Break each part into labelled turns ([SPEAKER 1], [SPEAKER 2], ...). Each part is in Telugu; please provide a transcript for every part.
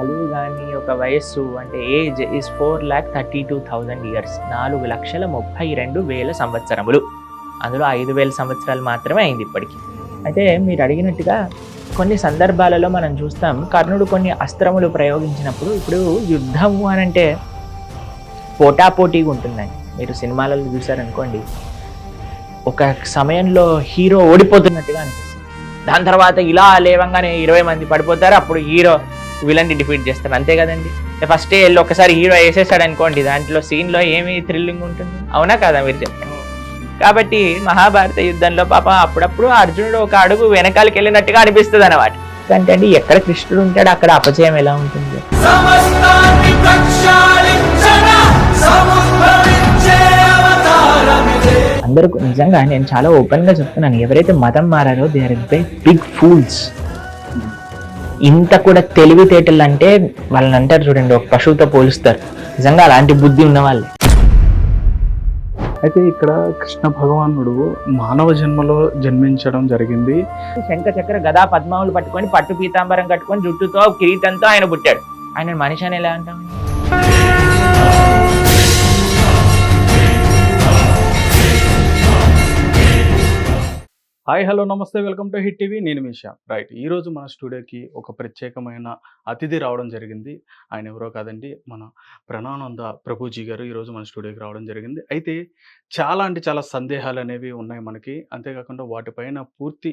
[SPEAKER 1] కలియుగాని యొక్క వయస్సు అంటే ఏజ్ ఈజ్ 4,32,000 ఇయర్స్, 4,32,000 సంవత్సరములు. అందులో 5,000 సంవత్సరాలు మాత్రమే అయింది ఇప్పటికి. అయితే మీరు అడిగినట్టుగా కొన్ని సందర్భాలలో మనం చూస్తాం, కర్ణుడు కొన్ని అస్త్రములు ప్రయోగించినప్పుడు, ఇప్పుడు యుద్ధము అని అంటే పోటాపోటీగా ఉంటుందండి. మీరు సినిమాలలో చూసారనుకోండి, ఒక సమయంలో హీరో ఓడిపోతున్నట్టుగా అనిపిస్తుంది. దాని తర్వాత ఇలా లేవంగానే 20 మంది పడిపోతారు, అప్పుడు హీరో విలన్ని డిఫీట్ చేస్తారు, అంతే కదండి. ఫస్టే వెళ్ళి ఒకసారి హీరో వేసేసాడు అనుకోండి, దాంట్లో సీన్లో ఏమి థ్రిల్లింగ్ ఉంటుంది, అవునా కాదా మీరు చెప్పండి. కాబట్టి మహాభారత యుద్ధంలో పాపం అప్పుడప్పుడు అర్జునుడు ఒక అడుగు వెనకాలకి వెళ్ళినట్టుగా అనిపిస్తుంది అన్నమాట. అంటే ఎక్కడ కృష్ణుడు ఉంటాడు అక్కడ అపజయం ఎలా ఉంటుంది. అందరూ నిజంగా నేను చాలా ఓపెన్ గా చెప్తున్నాను, ఎవరైతే మతం మారారో దే ఆర్ బిగ్ ఫూల్స్. ఇంత కూడా తెలివితేటలు అంటే వాళ్ళని అంటారు చూడండి, ఒక పశువుతో పోలుస్తారు. నిజంగా అలాంటి బుద్ధి ఉన్న వాళ్ళే.
[SPEAKER 2] అయితే ఇక్కడ కృష్ణ భగవానుడు మానవ జన్మలో జన్మించడం జరిగింది.
[SPEAKER 1] శంఖ చక్ర గదా పద్మావులు పట్టుకొని, పట్టు పీతాంబరం కట్టుకొని, జుట్టుతో కిరీటంతో ఆయన పుట్టాడు. ఆయన మనిషి అని ఎలా అంటాం?
[SPEAKER 2] హాయ్, హలో, నమస్తే, వెల్కమ్ టు హిట్ టీవీ. నేను మిషా. రైట్, ఈరోజు మన స్టూడియోకి ఒక ప్రత్యేకమైన అతిథి రావడం జరిగింది. ఆయన ఎవరో కాదండి, మన ప్రణానంద ప్రభుజీ గారు ఈరోజు మన స్టూడియోకి రావడం జరిగింది. అయితే చాలా అంటే చాలా సందేహాలు అనేవి ఉన్నాయి మనకి. అంతేకాకుండా వాటిపైన పూర్తి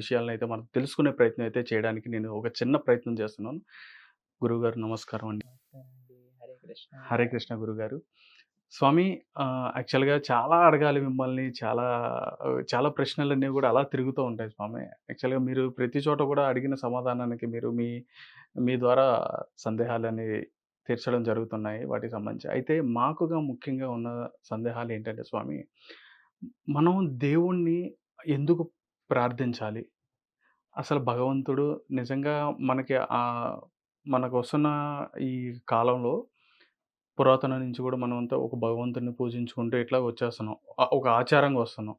[SPEAKER 2] విషయాలను అయితే మనం తెలుసుకునే ప్రయత్నం అయితే చేయడానికి నేను ఒక చిన్న ప్రయత్నం చేస్తున్నాను. గురుగారు నమస్కారం అండి. హరే కృష్ణ గురుగారు. స్వామి, యాక్చువల్గా చాలా అడగాలి మిమ్మల్ని, చాలా చాలా ప్రశ్నలన్నీ కూడా అలా తిరుగుతూ ఉంటాయి స్వామి. యాక్చువల్గా మీరు ప్రతి చోట కూడా అడిగిన సమాధానానికి మీరు మీ మీ ద్వారా సందేహాలని తీర్చడం జరుగుతున్నాయి వాటికి సంబంధించి. అయితే మాకుగా ముఖ్యంగా ఉన్న సందేహాలు ఏంటంటే స్వామి, మనం దేవుణ్ణి ఎందుకు ప్రార్థించాలి? అసలు భగవంతుడు నిజంగా మనకి మనకు వస్తున్న ఈ కాలంలో పురాతన నుంచి కూడా మనమంతా ఒక భగవంతుడిని పూజించుకుంటూ ఇట్లా వచ్చేస్తున్నాం. ఒక ఆచారంగా వస్తున్నాం.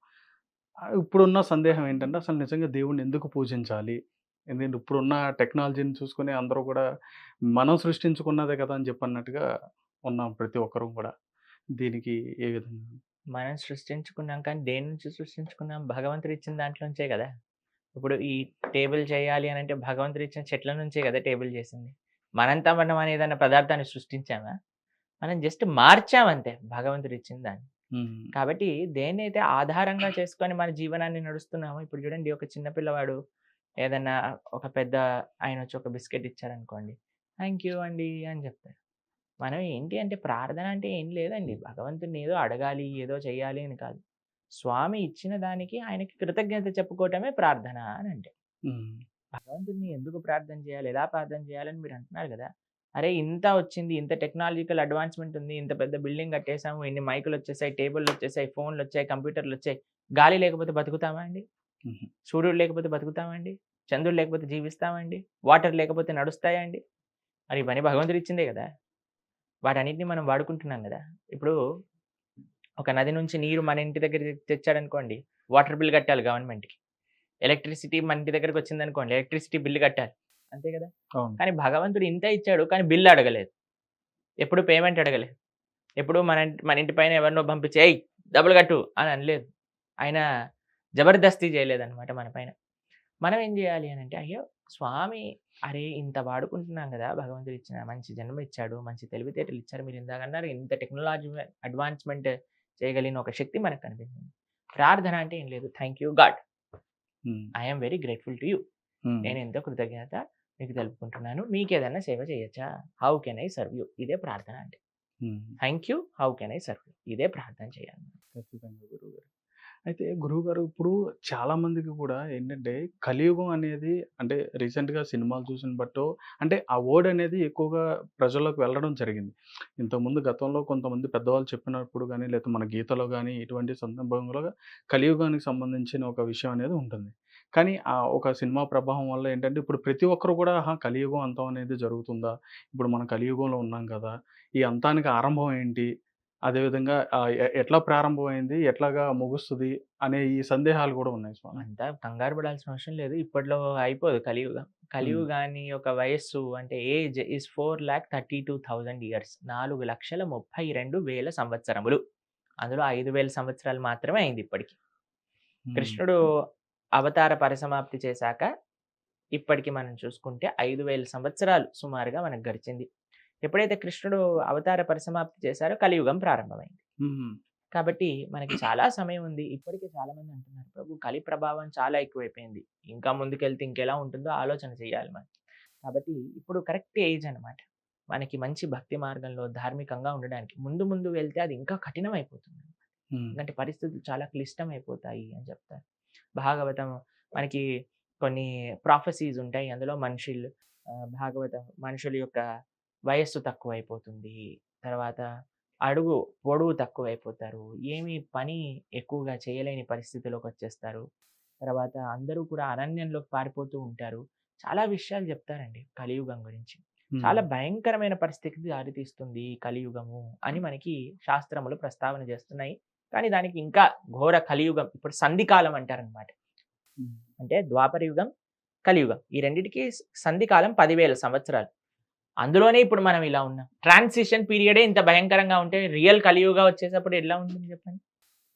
[SPEAKER 2] ఇప్పుడున్న సందేహం ఏంటంటే, అసలు నిజంగా దేవుడిని ఎందుకు పూజించాలి? ఎందుకంటే ఇప్పుడున్న టెక్నాలజీని చూసుకొని అందరూ కూడా మనం సృష్టించుకున్నదే కదా అని చెప్పన్నట్టుగా ఉన్నాం ప్రతి ఒక్కరు కూడా. దీనికి ఏ విధంగా?
[SPEAKER 1] మనం సృష్టించుకున్నాం, కానీ దేని నుంచి సృష్టించుకున్నాం? భగవంతుడు ఇచ్చిన దాంట్లో నుంచే కదా. ఇప్పుడు ఈ టేబుల్ చేయాలి అని అంటే భగవంతుడు ఇచ్చిన చెట్ల నుంచే కదా టేబుల్ చేసింది. మనంతా మనం అని ఏదైనా పదార్థాన్ని సృష్టించామా? మనం జస్ట్ మార్చామంతే భగవంతుడు ఇచ్చిన దాన్ని. కాబట్టి దేన్నైతే ఆధారంగా చేసుకొని మన జీవనాన్ని నడుస్తున్నామో, ఇప్పుడు చూడండి, ఒక చిన్న పిల్లవాడు ఏదన్నా ఒక పెద్ద ఆయన వచ్చి ఒక బిస్కెట్ ఇచ్చారనుకోండి, థ్యాంక్ యూ అండి అని చెప్తారు. మనం ఏంటి అంటే ప్రార్థన అంటే ఏం లేదండి, భగవంతుడిని ఏదో అడగాలి, ఏదో చెయ్యాలి అని కాదు. స్వామి ఇచ్చిన దానికి ఆయనకి కృతజ్ఞత చెప్పుకోవటమే ప్రార్థన అని అంటే. భగవంతుడిని ఎందుకు ప్రార్థన చేయాలి, ఎలా ప్రార్థన చేయాలని మీరు అంటున్నారు కదా. అరే, ఇంత వచ్చింది, ఇంత టెక్నాలజికల్ అడ్వాన్స్మెంట్ ఉంది, ఇంత పెద్ద బిల్డింగ్ కట్టేసాము, ఇన్ని మైకులు వచ్చేసాయి, టేబుల్లు వచ్చేసాయి, ఫోన్లు వచ్చాయి, కంప్యూటర్లు వచ్చాయి. గాలి లేకపోతే బతుకుతామా అండి? సూర్యుడు లేకపోతే బతుకుతామా అండి? చంద్రుడు లేకపోతే జీవిస్తామా అండి? వాటర్ లేకపోతే నడుస్తాయా అండి? మరి ఇవన్నీ భగవంతుడు ఇచ్చిందే కదా. వాటన్నిటిని మనం వాడుకుంటున్నాం కదా. ఇప్పుడు ఒక నది నుంచి నీరు మన ఇంటి దగ్గర తెచ్చాడనుకోండి, వాటర్ బిల్ కట్టాలి గవర్నమెంట్కి. ఎలక్ట్రిసిటీ మన ఇంటి దగ్గరకు వచ్చిందనుకోండి, ఎలక్ట్రిసిటీ బిల్లు కట్టాలి, అంతే కదా. కానీ భగవంతుడు ఇంత ఇచ్చాడు, కానీ బిల్లు అడగలేదు, ఎప్పుడు పేమెంట్ అడగలేదు, ఎప్పుడు మన ఇంటి పైన ఎవరినో పంపించి ఏయ్ డబ్బులు కట్టు అని అనలేదు. ఆయన జబర్దస్తి చేయలేదన్నమాట మన పైన. మనం ఏం చేయాలి అని అంటే, అయ్యో స్వామి, అరే ఇంత వాడుకుంటున్నాం కదా, భగవంతుడు ఇచ్చిన మంచి జన్మ ఇచ్చాడు, మంచి తెలివితేటలు ఇచ్చారు, మీరు ఇందాక అన్నారు ఇంత టెక్నాలజీ అడ్వాన్స్మెంట్ చేయగలిగిన ఒక శక్తి మనకు కనిపిస్తుంది. ప్రార్థన అంటే ఏం లేదు, thank you God, I'm very grateful to you, నేను ఎంతో కృతజ్ఞత మీకు తెలుపుకుంటున్నాను, మీకు ఏదైనా సేవ చేయొచ్చా, how can I serve you, ఇదే ప్రార్థన అంటే. Thank you, how can I serve you, ఇదే ప్రార్థన చేయాలి.
[SPEAKER 2] ఖచ్చితంగా గురువుగారు. అయితే గురువుగారు, ఇప్పుడు చాలా మందికి కూడా ఏంటంటే కలియుగం అనేది, అంటే రీసెంట్గా సినిమాలు చూసిన బట్టో అంటే ఆ వర్డ్ అనేది ఎక్కువగా ప్రజల్లోకి వెళ్ళడం జరిగింది. ఇంతకుముందు గతంలో కొంతమంది పెద్దవాళ్ళు చెప్పినప్పుడు కానీ, లేదా మన గీతలో కానీ ఇటువంటి సందర్భంలో కలియుగానికి సంబంధించిన ఒక విషయం అనేది ఉంటుంది. కానీ ఆ ఒక సినిమా ప్రభావం వల్ల ఏంటంటే ఇప్పుడు ప్రతి ఒక్కరు కూడా కలియుగం అంతం అనేది జరుగుతుందా, ఇప్పుడు మనం కలియుగంలో ఉన్నాం కదా, ఈ అంతానికి ఆరంభం ఏంటి, అదేవిధంగా ఎట్లా ప్రారంభమైంది, ఎట్లాగా ముగుస్తుంది అనే ఈ సందేహాలు కూడా ఉన్నాయి స్వామి.
[SPEAKER 1] అంతా కంగారు పడాల్సిన అవసరం లేదు, ఇప్పట్లో అయిపోదు కలియుగం. కలియుగాని యొక్క వయస్సు అంటే ఏజ్ ఈజ్ 4,32,000 ఇయర్స్. 4,32,000 సంవత్సరములు. అందులో 5,000 సంవత్సరాలు మాత్రమే అయింది ఇప్పటికి. కృష్ణుడు అవతార పరిసమాప్తి చేశాక ఇప్పటికి మనం చూసుకుంటే 5,000 సంవత్సరాలు సుమారుగా మనకు గడిచింది. ఎప్పుడైతే కృష్ణుడు అవతార పరిసమాప్తి చేశారో కలియుగం ప్రారంభమైంది. కాబట్టి మనకి చాలా సమయం ఉంది. ఇప్పటికే చాలా మంది అంటున్నారు, ప్రభు కలి ప్రభావం చాలా ఎక్కువైపోయింది. ఇంకా ముందుకెళ్తే ఇంకెలా ఉంటుందో ఆలోచన చేయాలి మనం. కాబట్టి ఇప్పుడు కరెక్ట్ ఏజ్ అన్నమాట. మనకి మంచి భక్తి మార్గంలో ధార్మికంగా ఉండడానికి. ముందు ముందు వెళ్తే అది ఇంకా కఠినమైపోతుంది. ఎందుకంటే పరిస్థితులు చాలా క్లిష్టమైపోతాయి అని చెప్తారు. భాగవతం మనకి కొన్ని ప్రాఫెసీస్ ఉంటాయి. అందులో భాగవతం మనుషుల యొక్క వయస్సు తక్కువైపోతుంది. తర్వాత పొడవు తక్కువైపోతారు. ఏమి పని ఎక్కువగా చేయలేని పరిస్థితిలోకి వచ్చేస్తారు. తర్వాత అందరూ కూడా అరణ్యంలోకి పారిపోతూ ఉంటారు. చాలా విషయాలు చెప్తారండి కలియుగం గురించి. చాలా భయంకరమైన పరిస్థితికి దారితీస్తుంది ఈ కలియుగము అని మనకి శాస్త్రములు ప్రస్తావన చేస్తున్నాయి. కానీ దానికి ఇంకా ఘోర కలియుగం, ఇప్పుడు సంధికాలం అంటారనమాట. అంటే ద్వాపర యుగం, కలియుగం ఈ రెండిటికి సంధికాలం 10,000 సంవత్సరాలు. అందులోనే ఇప్పుడు మనం ఇలా ఉన్నాం. ట్రాన్సిషన్ పీరియడే ఇంత భయంకరంగా ఉంటే రియల్ కలియుగా వచ్చేటప్పుడు ఎలా ఉంటుంది చెప్పండి.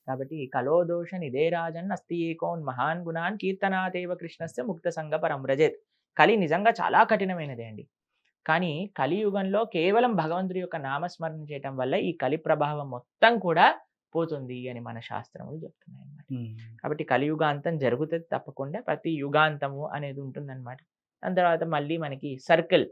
[SPEAKER 1] కాబట్టి కలో దోష నిదే రాజన్ అస్తి ఏకోన్ మహాన్ గుణాన్ కీర్తనాదేవ కృష్ణస్య ముక్త సంగ పరమ్రజేత్. కలి నిజంగా చాలా కఠినమైనదే అండి. కానీ కలియుగంలో కేవలం భగవంతుడి యొక్క నామస్మరణ చేయటం వల్ల ఈ కలి ప్రభావం మొత్తం కూడా పోతుంది అని మన శాస్త్రములు చెప్తున్నాయి అన్నమాట. కాబట్టి కలియుగాంతం జరుగుతుంది తప్పకుండా. ప్రతి యుగాంతము అనేది ఉంటుందన్నమాట. దాని తర్వాత మళ్ళీ మనకి సర్కిల్,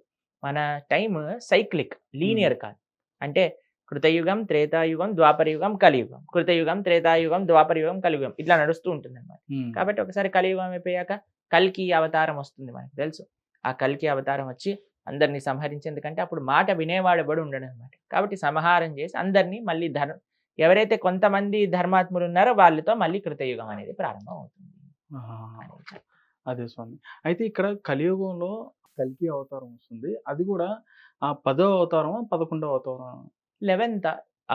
[SPEAKER 1] మన టైం సైక్లిక్, లీనియర్ కాదు. అంటే కృతయుగం, త్రేతాయుగం, ద్వాపరయుగం, కలియుగం, కృతయుగం, త్రేతాయుగం, ద్వాపరయుగం, కలియుగం ఇట్లా నడుస్తూ ఉంటుంది అనమాట. కాబట్టి ఒకసారి కలియుగం అయిపోయాక కల్కి అవతారం వస్తుంది, మనకు తెలుసు. ఆ కల్కి అవతారం వచ్చి అందరినీ సంహరించి, ఎందుకంటే అప్పుడు మాట వినేవాడబడి ఉండడం అనమాట. కాబట్టి సంహారం చేసి అందరినీ మళ్ళీ ఎవరైతే కొంతమంది ధర్మాత్ములు ఉన్నారో వాళ్ళతో మళ్ళీ కృతయుగం అనేది ప్రారంభం అవుతుంది.
[SPEAKER 2] అదే స్వామి. అయితే ఇక్కడ కలియుగంలో కల్కి అవతారం వస్తుంది. అది కూడా 10వ అవతారం, 11వ అవతారం,
[SPEAKER 1] 11th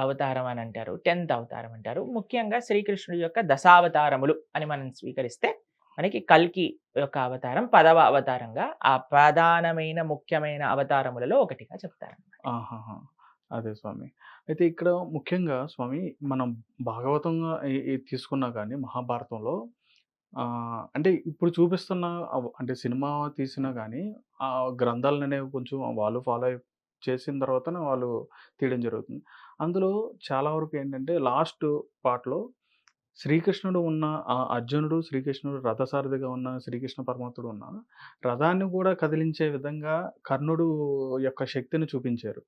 [SPEAKER 1] అవతారం అని అంటారు, 10th అవతారం అంటారు. ముఖ్యంగా శ్రీకృష్ణుడి యొక్క దశావతారములు అని మనం స్వీకరిస్తే మనకి కల్కి యొక్క అవతారం 10వ అవతారంగా, ఆ ప్రధానమైన ముఖ్యమైన అవతారములలో ఒకటిగా చెప్తారు.
[SPEAKER 2] అదే స్వామి. అయితే ఇక్కడ ముఖ్యంగా స్వామి మనం భాగవతంగా తీసుకున్నా కానీ మహాభారతంలో అంటే ఇప్పుడు చూపిస్తున్న అంటే సినిమా తీసినా కానీ ఆ గ్రంథాలను అనేవి కొంచెం వాళ్ళు ఫాలో చేసిన తర్వాతనే వాళ్ళు తీయడం జరుగుతుంది. అందులో చాలా వరకు ఏంటంటే లాస్ట్ పార్ట్‌లో శ్రీకృష్ణుడు ఉన్న అర్జునుడు, శ్రీకృష్ణుడు రథసారథిగా ఉన్న శ్రీకృష్ణ పరమాత్ముడు ఉన్న రథాన్ని కూడా కదిలించే విధంగా కర్ణుడు యొక్క శక్తిని చూపించారు.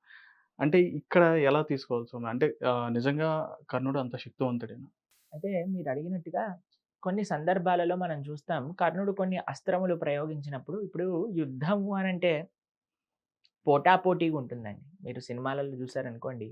[SPEAKER 2] అంటే ఇక్కడ ఎలా తీసుకోవాలి స్వామి? అంటే నిజంగా కర్ణుడు అంత శక్తివంతుడేనా?
[SPEAKER 1] అయితే మీరు అడిగినట్టుగా కొన్ని సందర్భాలలో మనం చూస్తాం కర్ణుడు కొన్ని అస్త్రములు ప్రయోగించినప్పుడు, ఇప్పుడు యుద్ధము అని అంటే పోటాపోటీగా ఉంటుందండి. మీరు సినిమాలలో చూసారనుకోండి,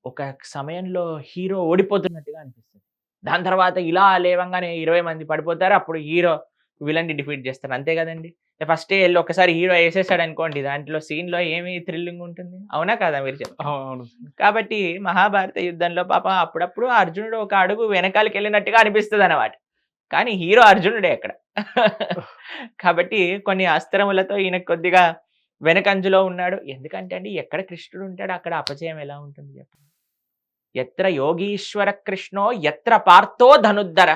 [SPEAKER 1] ఒక సమయంలో హీరో ఓడిపోతున్నట్టుగా అనిపిస్తుంది. దాని తర్వాత ఇలా లేవంగానే 20 మంది పడిపోతారు. అప్పుడు హీరో విలన్ని డిఫీట్ చేస్తారు. అంతే కదండి. ఫస్టే వెళ్ళి ఒకసారి హీరో వేసేసాడు అనుకోండి, దాంట్లో సీన్‌లో ఏమి థ్రిల్లింగ్ ఉంటుంది? అవునా కాదా మీరు చెప్పండి?
[SPEAKER 2] అవును.
[SPEAKER 1] కాబట్టి మహాభారత యుద్ధంలో పాపం అప్పుడప్పుడు అర్జునుడు ఒక అడుగు వెనకాలకి వెళ్ళినట్టుగా అనిపిస్తదనమాట. కానీ హీరో అర్జునుడే అక్కడ. కాబట్టి కొన్ని అస్త్రములతో ఈయన కొద్దిగా వెనకంజలో ఉన్నాడు. ఎందుకంటే అండి, ఎక్కడ కృష్ణుడు ఉంటాడో అక్కడ అపజయం ఎలా ఉంటుంది చెప్పండి? ఎత్ర యోగీశ్వర కృష్ణో ఎత్ర పార్థో ధనుద్ధర.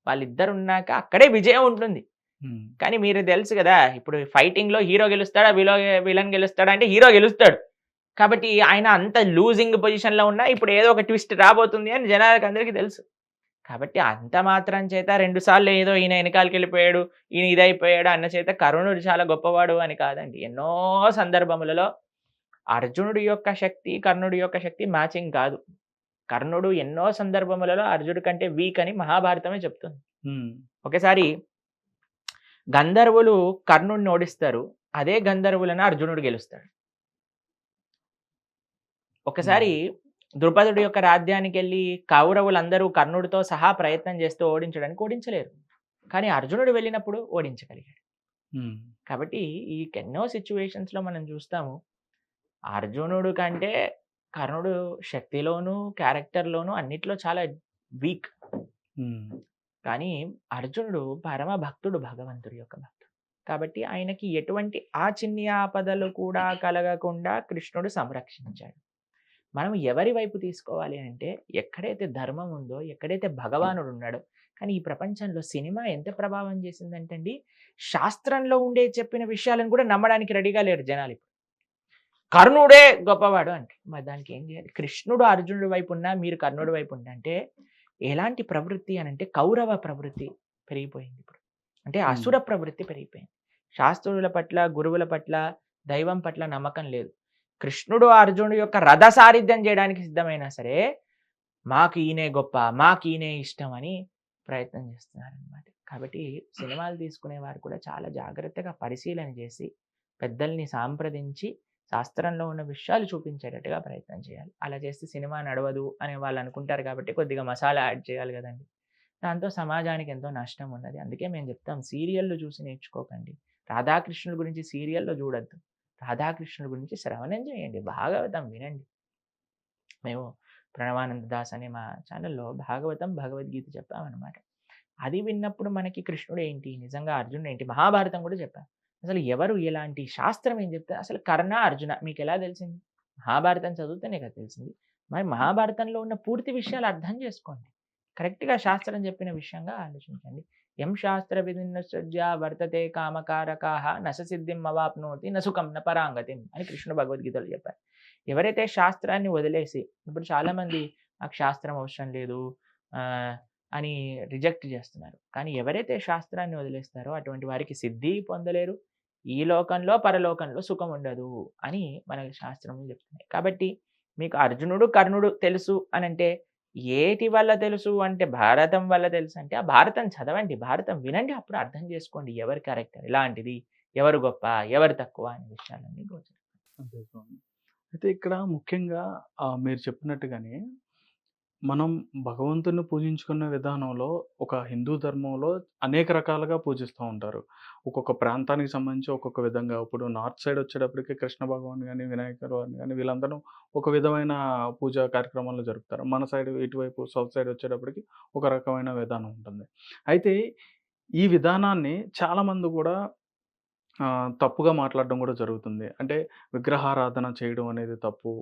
[SPEAKER 1] వాళ్ళిద్దరు ఉన్నాక అక్కడే విజయం ఉంటుంది. కానీ మీరు తెలుసు కదా, ఇప్పుడు ఫైటింగ్‌లో హీరో గెలుస్తాడా, విలన్ గెలుస్తాడా అంటే హీరో గెలుస్తాడు. కాబట్టి ఆయన అంత లూజింగ్ పొజిషన్‌లో ఉన్నా ఇప్పుడు ఏదో ఒక ట్విస్ట్ రాబోతుంది అని జనాలకు అందరికీ తెలుసు. కాబట్టి అంత మాత్రం చేత 2 సార్లు ఏదో ఈయన వెనకాలకెళ్ళిపోయాడు, ఈయన ఇదైపోయాడు అన్న చేత కర్ణుడు చాలా గొప్పవాడు అని కాదండి. ఎన్నో సందర్భములలో అర్జునుడి యొక్క శక్తి, కర్ణుడి యొక్క శక్తి మ్యాచింగ్ కాదు. కర్ణుడు ఎన్నో సందర్భములలో అర్జునుడి కంటే వీక్ అని మహాభారతమే చెప్తుంది. ఒకసారి గంధర్వులు కర్ణుడిని ఓడిస్తారు. అదే గంధర్వులను అర్జునుడు గెలుస్తాడు. ఒకసారి ద్రుపదుడి యొక్క రాజ్యానికి వెళ్ళి కౌరవులందరూ కర్ణుడితో సహా ప్రయత్నం చేస్తూ ఓడించడానికి ఓడించలేరు. కానీ అర్జునుడు వెళ్ళినప్పుడు ఓడించగలిగాడు. కాబట్టి ఈ ఎన్నో సిచ్యువేషన్స్‌లో మనం చూస్తాము, అర్జునుడు కంటే కర్ణుడు శక్తిలోను, క్యారెక్టర్‌లోను అన్నిట్లో చాలా వీక్. కానీ అర్జునుడు పరమ భక్తుడు, భగవంతుడి యొక్క భక్తుడు. కాబట్టి ఆయనకి ఎటువంటి ఆ చిన్ని ఆపదలు కూడా కలగకుండా కృష్ణుడు సంరక్షించాడు. మనం ఎవరి వైపు తీసుకోవాలి అంటే ఎక్కడైతే ధర్మం ఉందో, ఎక్కడైతే భగవానుడు ఉన్నాడో. కానీ ఈ ప్రపంచంలో సినిమా ఎంత ప్రభావం చేసిందంటే అండి, శాస్త్రంలో ఉండే చెప్పిన విషయాలను కూడా నమ్మడానికి రెడీగా లేరు జనాలు ఇప్పుడు. కర్ణుడే గొప్పవాడు అంటే మరి దానికి ఏం చేయాలి? కృష్ణుడు అర్జునుడి వైపు ఉన్నా, మీరు కర్ణుడి వైపు ఉన్నా అంటే ఎలాంటి ప్రవృత్తి అని అంటే కౌరవ ప్రవృత్తి పెరిగిపోయింది ఇప్పుడు. అంటే అసుర ప్రవృత్తి పెరిగిపోయింది. శాస్త్రుల పట్ల, గురువుల పట్ల, దైవం పట్ల నమ్మకం లేదు. కృష్ణుడు అర్జునుడు యొక్క రథ సారిథ్యం చేయడానికి సిద్ధమైనా సరే మాకు ఈయనే గొప్ప, మాకు ఈయనే ఇష్టం అని ప్రయత్నం చేస్తున్నారనమాట. కాబట్టి సినిమాలు తీసుకునే వారు కూడా చాలా జాగ్రత్తగా పరిశీలన చేసి పెద్దల్ని సాంప్రదించి శాస్త్రంలో ఉన్న విషయాలు చూపించేటట్టుగా ప్రయత్నం చేయాలి. అలా చేస్తే సినిమా నడవదు అని వాళ్ళు అనుకుంటారు కాబట్టి కొద్దిగా మసాలా యాడ్ చేయాలి కదండి. దాంతో సమాజానికి ఎంతో నష్టం ఉన్నది. అందుకే మేము చెప్తాం, సీరియళ్ళు చూసి నేర్చుకోకండి. రాధాకృష్ణుల గురించి సీరియల్లో చూడొద్దు. రాధాకృష్ణుల గురించి శ్రవణం చేయండి, భాగవతం వినండి. మేము ప్రణవానంద దాస్ అనే మా ఛానల్లో భాగవతం, భగవద్గీత చెప్పామన్నమాట. అది విన్నప్పుడు మనకి కృష్ణుడు ఏంటి, నిజంగా అర్జునుడు ఏంటి, మహాభారతం కూడా చెప్పాం. అసలు ఎవరు ఎలాంటి శాస్త్రం ఏం చెప్తే అసలు కర్ణ అర్జున మీకు ఎలా తెలిసింది? మహాభారతం చదివితేనే కదా తెలిసింది. మరి మహాభారతంలో ఉన్న పూర్తి విషయాలు అర్థం చేసుకోండి. కరెక్ట్గా శాస్త్రం చెప్పిన విషయంగా ఆలోచించండి. ఎం శాస్త్ర విధిన్య వర్తతే కామకారకాహ నశ సిద్ధిం అవాప్నోతి నసుఖం న పరాంగతిం అని కృష్ణుడు భగవద్గీతలో చెప్పారు. ఎవరైతే శాస్త్రాన్ని వదిలేసి, ఇప్పుడు చాలామంది నాకు శాస్త్రం అవసరం లేదు అని రిజెక్ట్ చేస్తున్నారు. కానీ ఎవరైతే శాస్త్రాన్ని వదిలేస్తారో అటువంటి వారికి సిద్ధి పొందలేరు, ఈ లోకంలో పరలోకంలో సుఖం ఉండదు అని మనకి శాస్త్రం చెప్తున్నాయి. కాబట్టి మీకు అర్జునుడు కర్ణుడు తెలుసు అని అంటే ఏటి వల్ల తెలుసు అంటే భారతం వల్ల తెలుసు అంటే ఆ భారతం చదవండి, భారతం వినండి, అప్పుడు అర్థం చేసుకోండి ఎవరి క్యారెక్టర్ ఎలాంటిది, ఎవరు గొప్ప ఎవరు తక్కువ అనే విషయాలన్నీ గోచరం.
[SPEAKER 2] అయితే ఇక్కడ ముఖ్యంగా మీరు చెప్పినట్టుగానే మనం భగవంతుని పూజించుకున్న విధానంలో ఒక హిందూ ధర్మంలో అనేక రకాలుగా పూజిస్తూ ఉంటారు. ఒక్కొక్క ప్రాంతానికి సంబంధించి ఒక్కొక్క విధంగా. ఇప్పుడు నార్త్ సైడ్ వచ్చేటప్పటికి కృష్ణ భగవాన్ కానీ, వినాయకుడు అని కానీ వీళ్ళందరూ ఒక విధమైన పూజా కార్యక్రమాలు జరుపుతారు. మన సైడ్ ఇటువైపు సౌత్ సైడ్ వచ్చేటప్పటికి ఒక రకమైన విధానం ఉంటుంది. అయితే ఈ విధానాన్ని చాలామంది కూడా తప్పుగా మాట్లాడడం కూడా జరుగుతుంది. అంటే విగ్రహారాధన చేయడం అనేది తప్పు,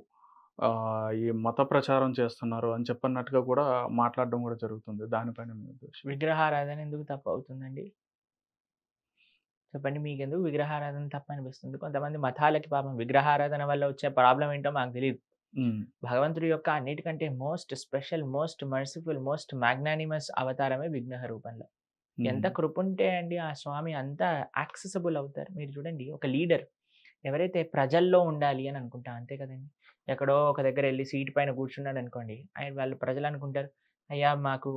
[SPEAKER 2] ఈ మత ప్రచారం చేస్తున్నారు అని చెప్పన్నట్టుగా కూడా మాట్లాడడం కూడా జరుగుతుంది. దానిపైన మీ ఉద్దేశం?
[SPEAKER 1] విగ్రహారాధన ఎందుకు తప్పు అవుతుందండి? చెప్పండి, మీకెందుకు విగ్రహారాధన తప్పు అనిపిస్తుంది? కొంతమంది మతాలకి పాపం విగ్రహారాధన వల్ల వచ్చే ప్రాబ్లం ఏంటో మాకు తెలియదు. భగవంతుడి యొక్క అన్నిటికంటే most special, most merciful, most magnanimous అవతారమే విగ్రహ రూపంలో. ఎంత కృప ఉంటే అండి ఆ స్వామి అంత యాక్సెసిబుల్ అవుతారు. మీరు చూడండి, ఒక లీడర్ ఎవరైతే ప్రజల్లో ఉండాలి అని అనుకుంటా, అంతే కదండి. ఎక్కడో ఒక దగ్గర వెళ్ళి సీట్ పైన కూర్చున్నాడు అనుకోండి, ఆయన వాళ్ళు ప్రజలు అనుకుంటారు, అయ్యా మాకు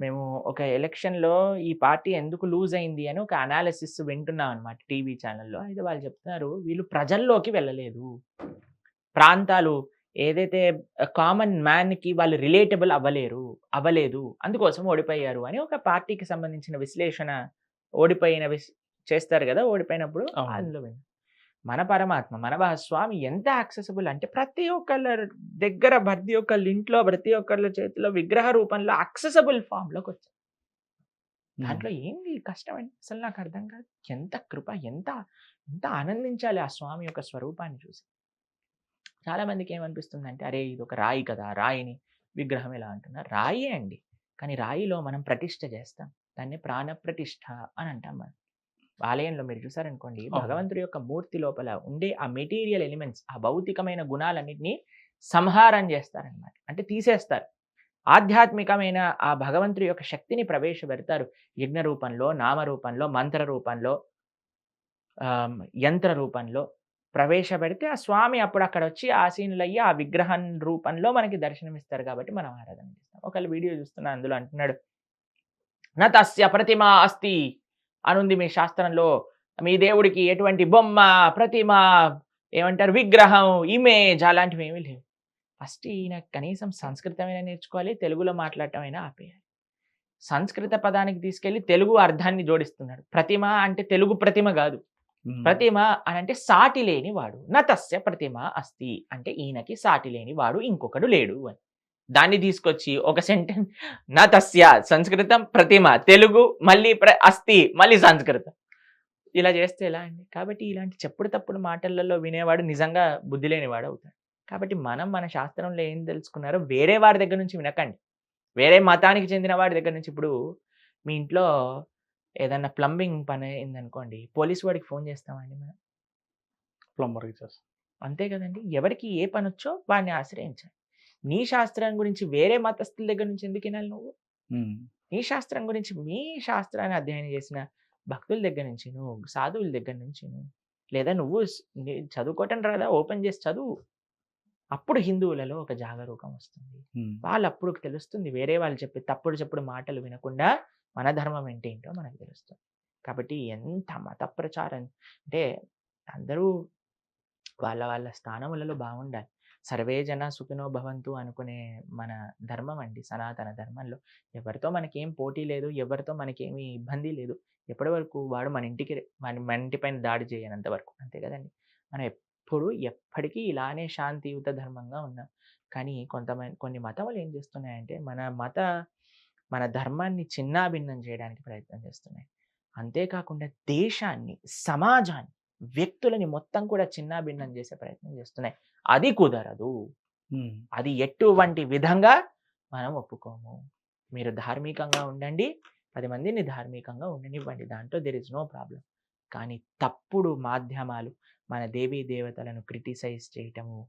[SPEAKER 1] మేము ఒక ఎలక్షన్లో ఈ పార్టీ ఎందుకు లూజ్ అయింది అని ఒక అనాలిసిస్ వింటున్నాం అనమాట టీవీ ఛానల్లో. అయితే వాళ్ళు చెప్తున్నారు, వీళ్ళు ప్రజల్లోకి వెళ్ళలేదు, ప్రాంతాలు ఏదైతే కామన్ మ్యాన్కి వాళ్ళు రిలేటబుల్ అవ్వలేదు, అందుకోసం ఓడిపోయారు అని ఒక పార్టీకి సంబంధించిన విశ్లేషణ చేస్తారు కదా, ఓడిపోయినప్పుడు అందులో మన పరమాత్మ, మన స్వామి ఎంత యాక్సెసిబుల్ అంటే ప్రతి ఒక్కళ్ళ దగ్గర, ప్రతి ఒక్కళ్ళ ఇంట్లో, ప్రతి ఒక్కళ్ళ చేతిలో విగ్రహ రూపంలో యాక్సెసిబుల్ ఫామ్లోకి వచ్చారు. దాంట్లో ఏంది కష్టం అండి? అసలు నాకు అర్థం కాదు. ఎంత కృప, ఎంత ఎంత ఆనందించాలి ఆ స్వామి యొక్క స్వరూపాన్ని చూసి. చాలా మందికి ఏమనిపిస్తుందంటే, అరే ఇది ఒక రాయి కదా, రాయిని విగ్రహం ఎలా అంటున్నారు? రాయే అండి, కానీ రాయిలో మనం ప్రతిష్ఠ చేస్తాం, దాన్ని ప్రాణ ప్రతిష్ఠ అని అంటాం. మనం ఆలయంలో మీరు చూసారనుకోండి, భగవంతుడి యొక్క మూర్తి లోపల ఉండే ఆ మెటీరియల్ ఎలిమెంట్స్, ఆ భౌతికమైన గుణాలన్నింటినీ సంహారం చేస్తారనమాట, అంటే తీసేస్తారు. ఆధ్యాత్మికమైన ఆ భగవంతుడి యొక్క శక్తిని ప్రవేశపెడతారు యజ్ఞ రూపంలో, నామ రూపంలో, మంత్ర రూపంలో, యంత్ర రూపంలో ప్రవేశపెడితే ఆ స్వామి అప్పుడు అక్కడ వచ్చి ఆసీనులయ్యి ఆ విగ్రహం రూపంలో మనకి దర్శనమిస్తారు. కాబట్టి మనం ఆరాధన చేస్తాం. ఒకళ్ళు వీడియో చూస్తున్నా, అందులో అంటున్నాడు, న తస్య ప్రతిమ అస్తి అనుంది మీ శాస్త్రంలో, మీ దేవుడికి ఎటువంటి బొమ్మ, ప్రతిమ, ఏమంటారు విగ్రహం, ఇమేజ్ అలాంటివి ఏమీ లేవు. ఫస్ట్ ఈయన కనీసం సంస్కృతమైనా నేర్చుకోవాలి, తెలుగులో మాట్లాడటమైనా ఆపేయాలి. సంస్కృత పదానికి తీసుకెళ్ళి తెలుగు అర్థాన్ని జోడిస్తున్నాడు. ప్రతిమ అంటే తెలుగు ప్రతిమ కాదు, ప్రతిమ అని అంటే సాటి లేని వాడు. నతస్య ప్రతిమ అస్తి అంటే ఈయనకి సాటి లేని వాడు ఇంకొకడు లేడు అని. దాన్ని తీసుకొచ్చి ఒక సెంటెన్స్, నతస్య సంస్కృతం, ప్రతిమ తెలుగు, మళ్ళీ అస్తి మళ్ళీ సంస్కృతం. ఇలా చేస్తే ఎలా అండి? కాబట్టి ఇలాంటి చెప్పుడు తప్పుడు మాటలలో వినేవాడు నిజంగా బుద్ధి లేనివాడు అవుతాడు. కాబట్టి మనం మన శాస్త్రంలో ఏం తెలుసుకున్నారో వేరే వారి దగ్గర నుంచి వినకండి. వేరే మతానికి చెందిన వాడి దగ్గర నుంచి ఇప్పుడు మీ ఇంట్లో ఏదన్నా ప్లంబింగ్ పని అయిందనుకోండి, పోలీస్ వాడికి ఫోన్ చేస్తామండి మనం.
[SPEAKER 2] ప్లంబర్‌కి చేస్తాం.
[SPEAKER 1] అంతే కదండీ! ఎవరికి ఏ పనొచ్చో వాడిని ఆశ్రయించాలి. నీ శాస్త్రం గురించి వేరే మతస్థుల దగ్గర నుంచి ఎందుకు వినాలి నువ్వు?
[SPEAKER 2] హ్మ్.
[SPEAKER 1] నీ శాస్త్రం గురించి మీ శాస్త్రాన్ని అధ్యయనం చేసిన భక్తుల దగ్గర నుంచి నువ్వు, సాధువుల దగ్గర నుంచి నువ్వు, లేదా నువ్వు చదువుకోవటం రాదా? ఓపెన్ చేసి చదువు. అప్పుడు హిందువులలో ఒక జాగరూకం వస్తుంది.
[SPEAKER 2] హ్మ్.
[SPEAKER 1] వాళ్ళప్పుడు తెలుస్తుంది. వేరే వాళ్ళు చెప్పే తప్పుడు చెప్పుడు మాటలు వినకుండా మన ధర్మం అంటే ఏంటో మనకు తెలుస్తుంది. కాబట్టి ఎంత మత ప్రచారం అంటే అందరూ వాళ్ళ వాళ్ళ స్థానములలో బాగుండాలి. సర్వే జన సుఖినో భవంతు అనుకునే మన ధర్మం అండి సనాతన ధర్మంలో. ఎవరితో మనకేం పోటీ లేదు. ఎవరితో మనకేమి ఇబ్బంది లేదు. ఎప్పటి వరకు వాడు మన ఇంటి పైన దాడి చేయనంత వరకు. అంతే కదండీ! మనం ఎప్పుడు ఎప్పటికీ ఇలానే శాంతియుత ధర్మంగా ఉన్నాం. కానీ కొన్ని మతములు ఏం చేస్తున్నాయంటే మన ధర్మాన్ని చిన్నాభిన్నం చేయడానికి ప్రయత్నం చేస్తున్నాయి. అంతేకాకుండా దేశాన్ని, సమాజాన్ని, వ్యక్తులని మొత్తం కూడా చిన్నాభిన్నం చేసే ప్రయత్నం చేస్తున్నాయి. అది కుదరదు.
[SPEAKER 2] హ్మ్.
[SPEAKER 1] అది ఎటువంటి విధంగా మనం ఒప్పుకోము. మీరు ధార్మికంగా ఉండండి. 10 మందిని ధార్మికంగా ఉండనివ్వండి. దాంట్లో దేర్ ఈస్ నో ప్రాబ్లమ్. కానీ తప్పుడు మాధ్యమాలు మన దేవీ దేవతలను క్రిటిసైజ్ చేయటము,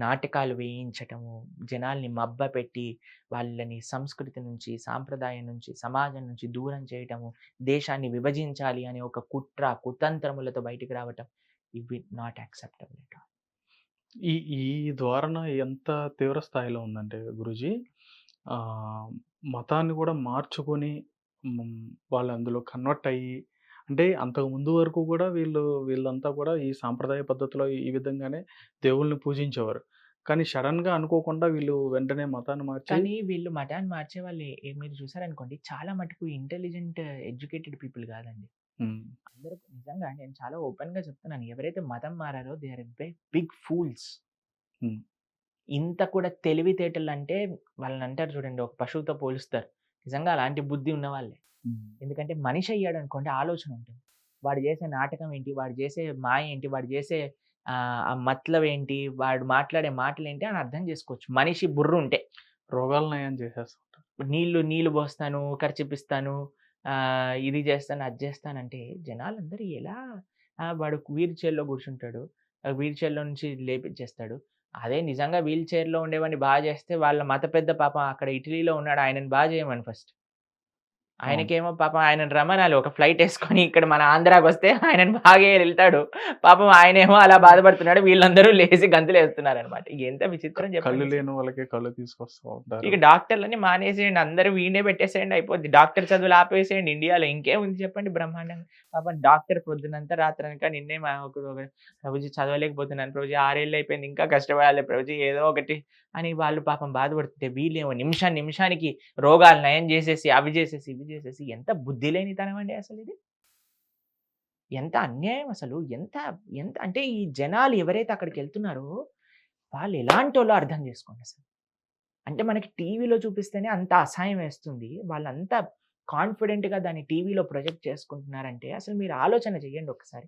[SPEAKER 1] నాటకాలు వేయించటము, జనాల్ని మభ్యపెట్టి వాళ్ళని సంస్కృతి నుంచి, సాంప్రదాయం నుంచి, సమాజం నుంచి దూరం చేయటము, దేశాన్ని విభజించాలి అనే ఒక కుట్ర, కుతంత్రములతో బయటికి రావటం ఇవి నాట్ యాక్సెప్టబుల్ ఎట్ ఆల్.
[SPEAKER 2] ఈ ఈ ధోరణ ఎంత తీవ్ర స్థాయిలో ఉందంటే గురూజీ, ఆహ్, మతాన్ని కూడా మార్చుకొని హ్మ్, వాళ్ళు అందులో కన్వర్ట్ అయ్యి, అంటే అంతకు ముందు వరకు కూడా వీళ్ళంతా కూడా ఈ సాంప్రదాయ పద్ధతిలో ఈ విధంగానే దేవుళ్ళని పూజించేవారు. కానీ సడెన్‌గా అనుకోకుండా వీళ్ళు వెంటనే మతాన్ని మార్చి
[SPEAKER 1] కానీ వీళ్ళు మతాన్ని మార్చేవాళ్ళు మీరు చూసారనుకోండి చాలా మటుకు ఇంటెలిజెంట్, ఎడ్యుకేటెడ్ పీపుల్ కాదండి.
[SPEAKER 2] హ్మ్.
[SPEAKER 1] అందరూ నిజంగా నేను చాలా ఓపెన్‌గా చెప్తున్నాను. ఎవరైతే మతం మారారో దే ఆర్ బిగ్ ఫూల్స్.
[SPEAKER 2] హ్మ్.
[SPEAKER 1] ఇంత కూడా తెలివితేటలంటే వాళ్ళనంటారు చూడండి ఒక పశువుతో పోలుస్తారు. నిజంగా అలాంటి బుద్ధి ఉన్నవాళ్ళే.
[SPEAKER 2] హ్మ్.
[SPEAKER 1] ఎందుకంటే మనిషి అయ్యాడనుకోండి ఆలోచన ఉంటుంది. వాడు చేసే నాటకం ఏంటి? వాడు చేసే మాయ ఏంటి? వాడు చేసే ఆ మతలబ్ ఏంటి? వాడు మాట్లాడే మాటలేంటి అని అర్థం చేసుకోవచ్చు. మనిషి బుర్రుంటే.
[SPEAKER 2] రోగాలు నయం చేసేస్తుంటారు.
[SPEAKER 1] నీళ్లు పోస్తాను, ఖర్చిపిస్తాను, ఇది చేస్తాను, అది చేస్తానంటే జనాలందరూ ఎలా వాడు వీల్ చైర్‌లో కూర్చుంటాడు. వీల్ చైర్‌లో నుంచి లేపిచ్చేస్తాడు. అదే నిజంగా వీల్ చైర్‌లో ఉండేవాడిని చేస్తే వాళ్ళ మత పెద్ద పాపం అక్కడ ఇటలీలో ఉన్నాడు. ఆయనని చేయమను ఫస్ట్.
[SPEAKER 2] అవును.
[SPEAKER 1] ఆయనకేమో పాపం ఆయనని రమ్మనాలి. ఒక ఫ్లైటేసుకొని ఇక్కడ మన ఆంధ్రాకొస్తే ఆయనని బాగా ఎళ్తాడు. పాపం ఆయనేమో అలా బాధపడుతున్నాడు. వీళ్ళందరూ లేసి గంతులేస్తున్నారనమాట. ఎంత విచిత్రం
[SPEAKER 2] కళ్ళు
[SPEAKER 1] చెప్పండసలు.
[SPEAKER 2] లేని వాళ్ళకి కళ్ళు తీసుకొస్తూ ఉంటారు.
[SPEAKER 1] ఇక డాక్టర్‌లని మానేసేయండి. అందరూ వీడినే పెట్టేసేయండి అయిపోద్ది. డాక్టర్ చదువులు ఆపేసేయండి ఇండియాలో. ఇంకేముంది చెప్పండి బ్రహ్మాండంగా. పాపం డాక్టర్ పొద్దునంతా రాత్రనక నిన్నే ప్రభుజీ చదవలేకపోతున్నాను ప్రభుజీ 6 ఏళ్ళు అయిపోయింది. ఇంకా కష్టపడాలి ప్రభుజీ ఏదో ఒకటి అని వాళ్ళు పాపం బాధపడుతుంటే వీళ్ళేమో నిమిషానికి రోగాలు నయం జేసేసి, అవి జేసేసి, ఇవి జేసేసి ఎంత బుద్ధి లేనితనం అండి అసలిది. ఎంత అన్యాయం అసలు. ఎంత ఎంత అంటే ఈ జనాలు ఎవరైతే అక్కడికెళ్తున్నారో వాళ్ళు ఎలాంటోళ్ళో అర్థం జేసుకోండసలు. అంటే మనకి టీవీలో చూపిస్తేనే అంత అసహాయం వేస్తుంది. వాళ్ళంత కాన్ఫిడెంట్‌గా దాన్ని టీవీలో ప్రొజెక్ట్ చేసుకుంటున్నారంటే అసలు మీరు ఆలోచన చేయండి ఒకసారి.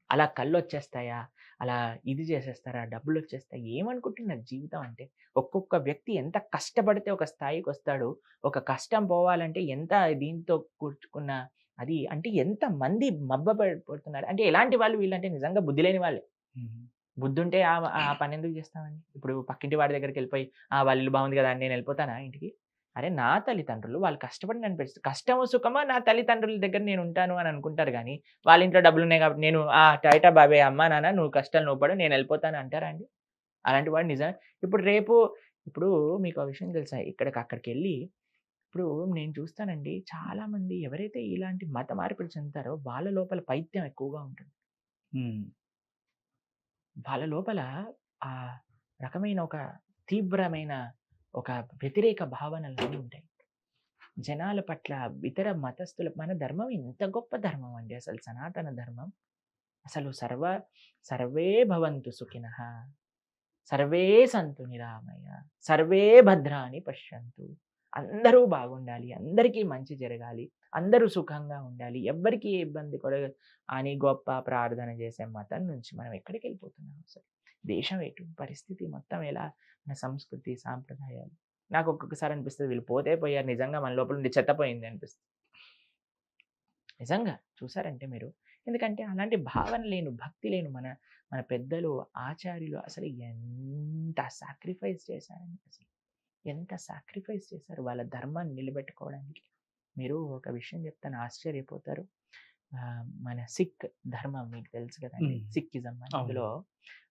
[SPEAKER 1] అలా కళ్ళొచ్చేస్తాయా? అలా ఇది చేసేస్తారా? డబ్బులొచ్చేస్తాయి. ఏమనుకుంటున్నారు జీవితం అంటే? ఒక్కొక్క వ్యక్తి ఎంత కష్టపడితే ఒక స్థాయికొస్తాడో, ఒక కష్టం పోవాలంటే ఎంత దీంతో కూర్చుకున్న అది అంటే ఎంతమంది పడుతున్నారు. అంటే ఎలాంటి వాళ్ళు వీళ్ళంటే నిజంగా బుద్ధి లేని వాళ్ళే.
[SPEAKER 2] హ్మ్.
[SPEAKER 1] బుద్ధుంటే ఆ పనెందుకు జేస్తామండి? ఇప్పుడు పక్కింటి వాడి దగ్గరికెళ్ళిపోయి, వాళ్ళ ఇల్లు బాగుంది గదా! అని నేనెళ్ళిపోతానా ఇంటికి? అరే! నా తల్లిదండ్రులు వాళ్ళు కష్టపడి నన్ను కష్టమో, సుఖమో నా తల్లిదండ్రుల దగ్గర నేనుంటాను అని అనుకుంటారు గానీ, వాళ్ళ ఇంట్లో డబ్బులున్నాయి కాబట్టి నేను టాటా బాబాయ్ అమ్మా, నాన్న నువ్వు కష్టాలు నువ్వు పడు నేనెళ్ళిపోతాను అంటారా అండి? అలాంటి వాడు ఇప్పుడు ఇప్పుడు మీకో విషయం తెలుసా? అక్కడికెళ్ళి ఇప్పుడు నేను చూస్తానండి చాలామంది ఎవరైతే ఇలాంటి మత మార్పిడి చెందుతారో వాళ్ళ లోపల పైత్యం ఎక్కువగా ఉంటుంది.
[SPEAKER 2] హ్మ్.
[SPEAKER 1] వాళ్ళ లోపల ఆ రకమైన ఒక తీవ్రమైన ఒక వ్యతిరేక భావనలన్నీ ఉంటాయి. జనాల పట్ల, ఇతర మతస్థుల మన ధర్మం ఎంత గొప్ప ధర్మం అండి అసలు సనాతన ధర్మం. అసలు సర్వే భవంతు సుఖినః, సర్వే సంతు నిరామయ, సర్వే భద్రాణి పశ్యంతు అందరూ బాగుండాలి, అందరికీ మంచి జరగాలి, అందరూ సుఖంగా ఉండాలి, ఎవ్వరికీ ఏ ఇబ్బంది అని గొప్ప ప్రార్థన చేసే మతం నుంచి మనం ఎక్కడికెళ్ళిపోతున్నాం అసలు? దేశం ఎటు? పరిస్థితి మొత్తం ఎలా? మన సంస్కృతి, సాంప్రదాయాలు. నాకు ఒక్కొక్కసారి అనిపిస్తది వీళ్ళు పోతే పోయారు, నిజంగా మన లోపల నుండి చెత్త పోయింది అనిపిస్తది. నిజంగా చూసారంటే మీరు. ఎందుకంటే అలాంటి భావన లేను, భక్తి లేను మన మన పెద్దలు, ఆచార్యులు అసలు ఎంత సాక్రిఫైస్ చేశారండి అసలు. ఎంత సాక్రిఫైస్ చేశారు వాళ్ళ ధర్మాన్ని నిలబెట్టుకోవడానికి. మీరు ఒక విషయం చెప్తాను, ఆశ్చర్యపోతారు. మన సిక్ ధర్మం మీకు తెలుసు కదండీ!
[SPEAKER 2] హ్మ్.
[SPEAKER 1] సిక్కిజం
[SPEAKER 2] అవును.
[SPEAKER 1] అందులో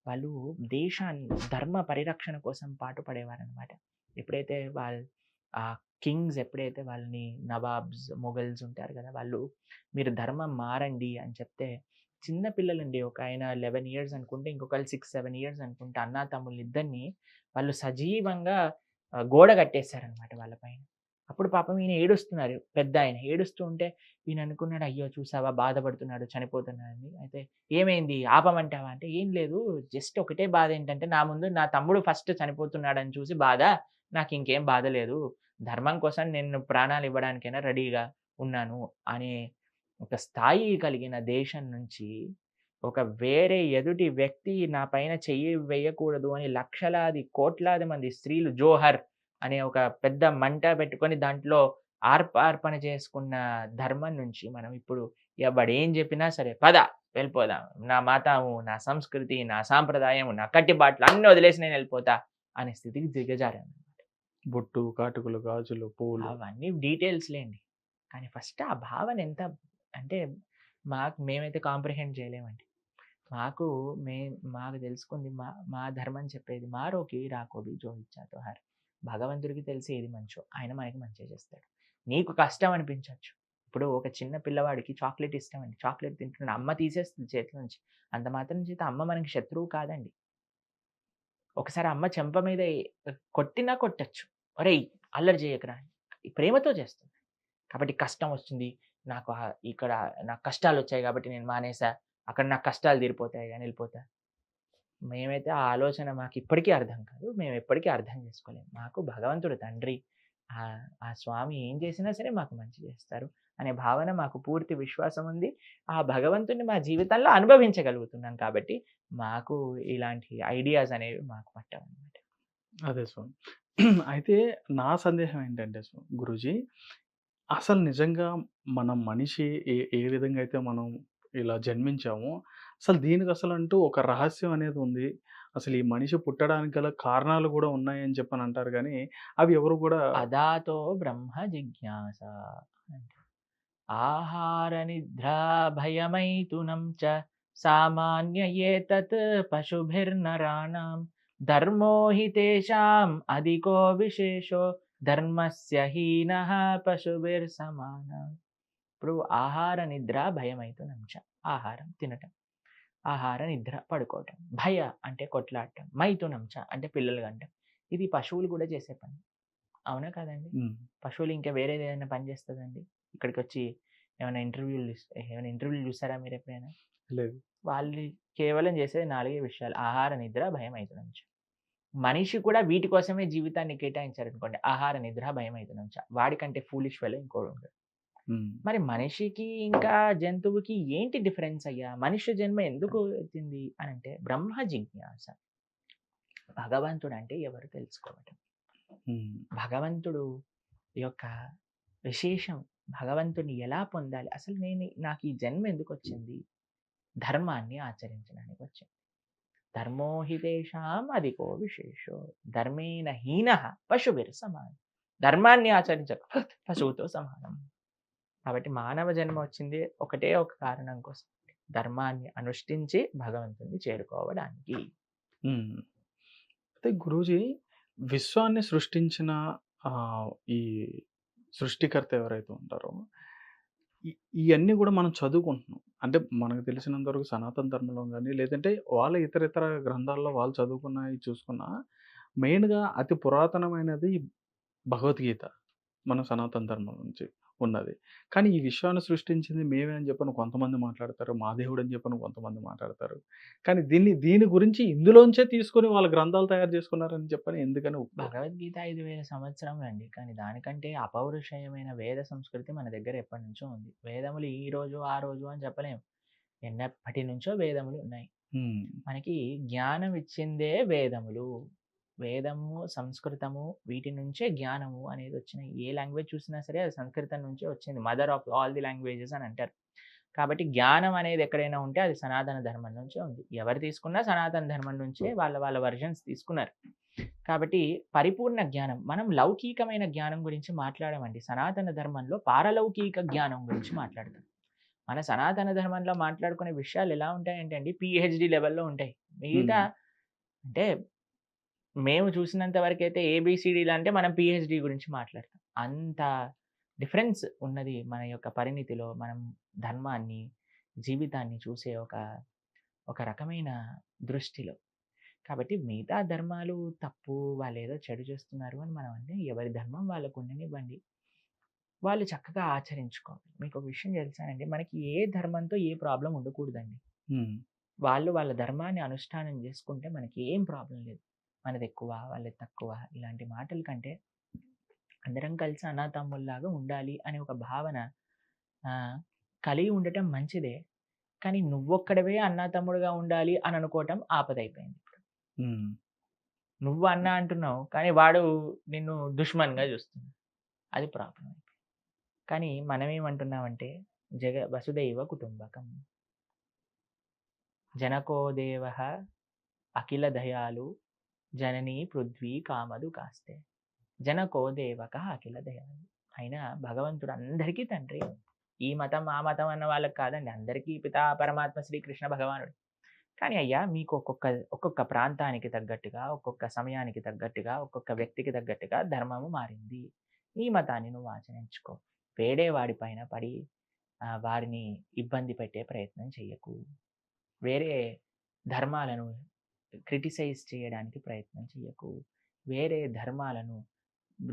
[SPEAKER 1] వాళ్ళు దేశాన్ని ధర్మ పరిరక్షణ కోసం పాటుపడేవారనమాట. ఎప్పుడైతే కింగ్స్ ఎప్పుడైతే వాళ్ళని నవాబ్స్, మొఘల్స్ ఉంటారు కదా! వాళ్ళు మీరు ధర్మం మారండి అని చెప్తే, చిన్న పిల్లలండి ఒక ఆయన 11 ఇయర్స్ అనుకుంటే, ఇంకొకళ్ళు 6, 7 ఇయర్స్ అనుకుంటే అన్నాతమ్ముల్ని ఇద్దరిని వాళ్ళు సజీవంగా గోడ కట్టేసారనమాట వాళ్ళ పైన. అప్పుడు పాపం ఈయన ఏడుస్తున్నారు. పెద్దాయన. ఏడుస్తూ ఉంటే ఈయన అనుకున్నాడు, అయ్యో! చూసావా బాధపడుతున్నాడు, చనిపోతున్నాడని. అయితే ఏమైంది ఆపమంటావా అంటే, ఏం లేదు జస్ట్ ఒకటే బాధ ఏంటంటే, నా ముందు నా తమ్ముడు ఫస్ట్ చనిపోతున్నాడని చూసి బాధ. నాకింకేం బాధ లేదు. ధర్మం కోసం నేను ప్రాణాలు ఇవ్వడానికైనా రెడీగా ఉన్నాను అనే ఒక స్థాయి కలిగిన దేశం నుంచి, ఒక వేరే ఎదుటి వ్యక్తి నా పైన చెయ్యి వేయకూడదు అని లక్షలాది, కోట్లాది మంది స్త్రీలు జోహర్ అనే ఒక పెద్ద మంట పెట్టుకొని దాంట్లో ఆర్పణ చేసుకున్న ధర్మం నుంచి మనం ఇప్పుడు ఎవడేం చెప్పినా సరే, పద వెళ్ళిపోదాం. నా మతము, నా సంస్కృతి, నా సాంప్రదాయం, నా కట్టుబాట్లు అన్నీ వదిలేసి నేను వెళ్ళిపోతా అనే స్థితికి దిగజారాను.
[SPEAKER 2] బొట్టు, కాటుకలు, గాజులు, పూలు.
[SPEAKER 1] అవన్నీ డీటెయిల్స్‌లేండి. కానీ ఫస్ట్ ఆ భావన ఎంత అంటే మేమైతే కాంప్రిహెండ్ చేయలేమండి. మాకు మే మాకు తెలుసుకుంది మా మా ధర్మం చెప్పేది మారోకి రాకోబి జో ఇచ్చా తో హర్. భగవంతుడికి తెలిసి ఏది మంచో ఆయన మనకి మంచే చేస్తాడు. నీకు కష్టం అనిపించొచ్చు. ఇప్పుడు ఒక చిన్న పిల్లవాడికి చాక్లేట్ ఇష్టమండి. చాక్లేట్ తింటున్నాడు. అమ్మ తీసేస్తుంది చేతిలో నుంచి. అంత మాత్రం చేత అమ్మ మనకి శత్రువు కాదండి. ఒకసారి అమ్మ చెంప మీద కొట్టినా కొట్టొచ్చు. "ఒరేయ్! అల్లరి చేయకురా" అని. ప్రేమతో చేస్తుంది. కాబట్టి కష్టం వస్తుంది. ఇక్కడ నాకు కష్టాలొచ్చాయి కాబట్టి నేను మానేసా. అక్కడ నాకు కష్టాలు తీరిపోతాయి అని ఎళ్ళిపోతా. మేమైతే ఆ ఆలోచన మాకిప్పటికీ అర్థం కాదు. మేమెప్పటికీ అర్థం చేసుకోలేము. మాకు భగవంతుడు తండ్రి. ఆ స్వామి ఏం చేసినా సరే మాకు మంచి చేస్తారు అనే భావన మాకు పూర్తి విశ్వాసం ఉంది. ఆ భగవంతుడిని మా జీవితంలో అనుభవించగలుగుతున్నాం కాబట్టి మాకు ఇలాంటి ఐడియాస్ అనేవి మాకు పట్టవనమాట.
[SPEAKER 2] అదే స్వామి. అయితే నా సందేహం ఏంటంటే గురూజీ, అసలు నిజంగా మనం మనిషి ఏ ఏ విధంగా అయితే మనం ఇలా జన్మించామో, అసలు దీనికి అసలంటూ ఒక రహస్యం అనేది ఉంది. అసలు ఈ మనిషి పుట్టడానికి గల కారణాలు గూడా ఉన్నాయని చెప్పని అంటారు గానీ, అవి ఎవరు గూడా
[SPEAKER 1] అదాతో బ్రహ్మ జిజ్ఞాస అంటారు. ఆహార నిద్రా భయమైథునం చ సామాన్య ఏతత్ పశుభిర్నరాణాం ధర్మో హి తేషాం అధికో విశేషో ధర్మస్య హీనః పశుభిర్సమానః. ఇప్పుడు ఆహార నిద్ర భయమైథునం చ. ఆహారం తినటం, ఆహార నిద్ర పడుకోవటం, భయ అంటే కొట్లాడటం, మైథునం చ అంటే పిల్లలు కంటం. ఇది పశువులు కూడా చేసే పని. అవునా కాదండి?
[SPEAKER 2] హ్మ్.
[SPEAKER 1] పశువులు ఇంకా వేరేది ఏదైనా పని చేస్తదండి? ఇక్కడికొచ్చి ఏమైనా ఇంటర్వ్యూలు చూసారా మీరెప్పుడైనా?
[SPEAKER 2] లేదు.
[SPEAKER 1] వాళ్ళు కేవలం చేసేది 4 విషయాలు. ఆహార, నిద్ర, భయం, మైథునం చ. మనిషి కూడా వీటి కోసమే జీవితాన్ని కేటాయించారనుకోండి. ఆహార, నిద్ర, భయం, మైథునం చ. వాడికంటే ఫూలిష్ ఫెలో ఇంకోడు ఉండడు.
[SPEAKER 2] హ్మ్.
[SPEAKER 1] మరి మనిషికి ఇంకా జంతువుకి ఏంటి డిఫరెన్స్ అయ్యా? మనిషి జన్మ ఎందుకు ఎత్తింది అనంటే బ్రహ్మ జిజ్ఞాస. భగవంతుడంటే ఎవరు తెలుసుకోవటం.
[SPEAKER 2] హ్మ్.
[SPEAKER 1] భగవంతుడు యొక్క విశేషం, భగవంతుడిని ఎలా పొందాలి? అసలు నాకు ఈ జన్మ ఎందుకొచ్చింది? ధర్మాన్ని ఆచరించడానికి వచ్చింది. ధర్మో హి తేషాం అధికో విశేషో ధర్మేణ హీనః పశుభిర్సమానః. ధర్మాన్ని ఆచరించకపోతే పశువుతో సమానం. కాబట్టి మానవ జన్మ వచ్చింది ఒకటే ఒక కారణం కోసం. ధర్మాన్ని అనుష్ఠించి భగవంతుడిని చేరుకోవడానికి.
[SPEAKER 2] హ్మ్. అయితే గురూజీ, విశ్వాన్ని సృష్టించిన ఈ సృష్టికర్త ఎవరైతే ఉంటారో, ఇ ఇయన్నీ గూడా మనం చదువుకుంటున్నాం. అంటే మనకు తెలిసినంత వరకు సనాతన ధర్మంలో గాని, లేదంటే వాళ్ళ ఇతర గ్రంథాల్లో వాళ్ళు చదువుకున్నయి చూసుకున్నా, మెయిన్‌గా అతి పురాతనమైనది భగవద్గీత. మన సనాతన ధర్మం నుంచి. ఉన్నది. కానీ ఈ విశ్వాన్ని సృష్టించింది మేమే అని చెప్పని కొంతమంది మాట్లాడతారు. మా దేవుడు అని చెప్పని కొంతమంది మాట్లాడతారు. కానీ దీని గురించి ఇందులోంచే తీసుకొని వాళ్ళ గ్రంథాలు తయారు చేసుకున్నారని చెప్పని ఎందుకని ఒప్పుకోరు?
[SPEAKER 1] భగవద్గీత 5,000 సంవత్సరములండి. కానీ దానికంటే అపౌరుషేయమైన వేద సంస్కృతి మన దగ్గర ఎప్పటినుంచో ఉంది. వేదములు ఈ రోజు, ఆ రోజు అని చెప్పలేం. ఎన్నప్పటి నుంచో వేదములు ఉన్నాయి.
[SPEAKER 2] హ్మ్.
[SPEAKER 1] మనకి జ్ఞానం ఇచ్చిందే వేదములు. వేదము, సంస్కృతము వీటి నుంచే జ్ఞానము అనేది వచ్చినాయి. ఏ లాంగ్వేజ్ చూసినా సరే అది సంస్కృతం నుంచే వచ్చింది. Mother of all the languages అని అంటారు. కాబట్టి జ్ఞానం అనేది ఎక్కడైనా ఉంటే అది సనాతన ధర్మం నుంచే ఉంది. ఎవరు తీసుకున్నా సనాతన ధర్మం నుంచే వాళ్ళ వెర్షన్స్ తీసుకున్నారు. కాబట్టి పరిపూర్ణ జ్ఞానం. మనం లౌకికమైన జ్ఞానం గురించి మాట్లాడమండి. సనాతన ధర్మంలో పారలౌకిక జ్ఞానం గురించి మాట్లాడతాం. మన సనాతన ధర్మంలో మాట్లాడుకునే విషయాలు ఎలా ఉంటాయంటే అండి పీహెచ్‌డీ లెవెల్‌లో ఉంటాయి. మిగతా
[SPEAKER 2] హ్మ్.
[SPEAKER 1] అంటే మేము చూసినంత వరకైతే ఏబీసీడీలు అంటే మనం పీహెచ్‌డీ గురించి మాట్లాడతాం. అంత డిఫరెన్స్ ఉన్నది మన యొక్క పరిణితిలో. మనం ధర్మాన్ని, జీవితాన్ని చూసే ఒక రకమైన దృష్టిలో. కాబట్టి మిగతా ధర్మాలు తప్పు, వాళ్ళేదో చెడు చేస్తున్నారు అని మనం అంటే ఎవరి ధర్మం వాళ్ళకు ఉండనివ్వండి. వాళ్ళు చక్కగా ఆచరించుకోవాలి. మీకొక విషయం తెలుసానండి, మనకి ఏ ధర్మంతో ఏ ప్రాబ్లమ్ ఉండకూడదండి.
[SPEAKER 2] హ్మ్.
[SPEAKER 1] వాళ్ళు వాళ్ళ ధర్మాన్ని అనుష్ఠానం చేసుకుంటే మనకి ఏం ప్రాబ్లమ్ లేదు. మనదెక్కువ, వాళ్ళది తక్కువ ఇలాంటి మాటల కంటే అందరం కలిసి అన్నాతమ్ముల్లాగా ఉండాలి అనే ఒక భావన ఆహ్, కలిగి ఉండటం మంచిదే. కానీ నువ్వొక్కడివే అన్నాతమ్ముడుగా ఉండాలి అని అనుకోవటం ఆపదైపోయింది.
[SPEAKER 2] హ్మ్.
[SPEAKER 1] నువ్వు అన్న అంటున్నావు. కానీ వాడు నిన్ను దుష్మన్‌గా చూస్తున్నాడు. అది ప్రాబ్లమ్ అయిపోయింది. కానీ మనమేమంటున్నామంటే వసుదైవ కుటుంబకం. జనకో దేవః అఖిల దయాళు జననీ పృథ్వీ కామదు కాస్తే. జనకో దేవకః అఖిల దయాళు. అయినా భగవంతుడు అందరికీ తండ్రి. ఈ మతం, ఆ మతం అన్న వాళ్ళకి కాదండి. అందరికీ పితా పరమాత్మ శ్రీకృష్ణ భగవానుడు. కానీ అయ్యా మీకు ఒక్కొక్క ప్రాంతానికి తగ్గట్టుగా, ఒక్కొక్క సమయానికి తగ్గట్టుగా, ఒక్కొక్క వ్యక్తికి తగ్గట్టుగా ధర్మము మారింది. ఈ మతాన్ని నువ్వు ఆచరించుకో. వేరే వాడి పైన పడి వారిని ఇబ్బంది పెట్టే ప్రయత్నం చెయ్యకు. వేరే ధర్మాలను క్రిటిసైజ్ చేయడానికి ప్రయత్నం చెయ్యకు. వేరే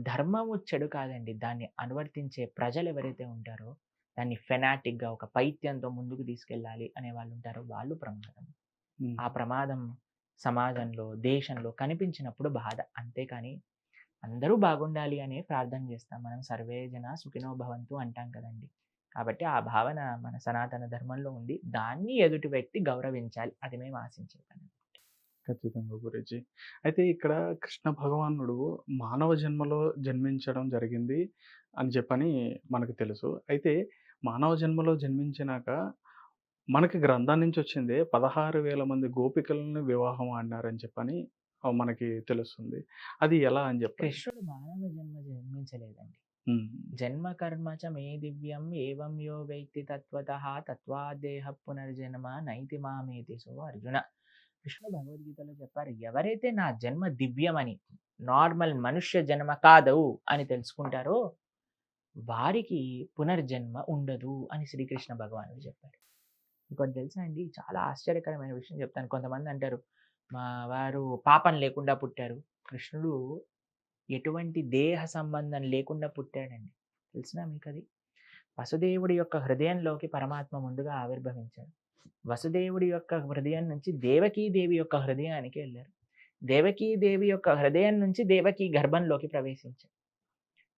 [SPEAKER 1] ధర్మము చెడు కాదండి. దాన్ని అనువర్తించే ప్రజలెవరైతే ఉంటారో, దాన్ని ఫెనాటిక్‌గా ఒక పైత్యంతో ముందుకు తీసుకెళ్ళాలి అనే వాళ్ళుంటారో వాళ్ళు ప్రమాదం.
[SPEAKER 2] హ్మ్.
[SPEAKER 1] ఆ ప్రమాదం సమాజంలో, దేశంలో కనిపించినప్పుడు బాధ. అంతేకాని అందరూ బాగుండాలి అనే ప్రార్థన చేస్తాం. మనం సర్వే జన సుఖినో భవంతు అంటాం కదండీ! కాబట్టి ఆ భావన మన సనాతన ధర్మంలో ఉంది. దాన్ని ఎదుటి వ్యక్తి గౌరవించాలి. అది మేము ఆశించే పని.
[SPEAKER 2] ఖచ్చితంగా గురూజీ. అయితే ఇక్కడ కృష్ణ భగవానుడు మానవ జన్మలో జన్మించడం జరిగింది అని చెప్పని మనకు తెలుసు. అయితే మానవ జన్మలో జన్మించినాక మనకి గ్రంథం నుంచి వచ్చిందే 16,000 మంది గోపికలను వివాహం ఆడినారని చెప్పని మనకి తెలుస్తుంది. అది ఎలా అని చెప్పని?
[SPEAKER 1] కృష్ణుడు మానవ జన్మ జన్మించలేదండి.
[SPEAKER 2] హ్మ్.
[SPEAKER 1] జన్మ కర్మ చ మే దివ్యం ఏవం యో వేత్తి తత్వతః తత్వాదేహ పునర్జన్మ నైతి మామేతి సో అర్జున. కృష్ణుడు భగవద్గీతలో చెప్పారు. ఎవరైతే నా జన్మ దివ్యమని, నార్మల్ మనుష్య జన్మ కాదు అని తెలుసుకుంటారో వారికి పునర్జన్మ ఉండదు అని శ్రీకృష్ణ భగవానుడు చెప్పారు. ఇంకోటి తెలుసా అండి? చాలా ఆశ్చర్యకరమైన విషయం చెప్తాను. కొంతమంది అంటారు, మా వారు పాపం లేకుండా పుట్టారు. కృష్ణుడు ఎటువంటి దేహ సంబంధం లేకుండా పుట్టాడండి. తెలిసినా మీకది? వసుదేవుడి యొక్క హృదయంలోకి పరమాత్మ ముందుగా ఆవిర్భవించాడు. వసుదేవుడి యొక్క హృదయం నుంచి దేవకీదేవి యొక్క హృదయానికి వెళ్ళారు. దేవకీదేవి యొక్క హృదయం నుంచి దేవకీ గర్భంలోకి ప్రవేశించారు.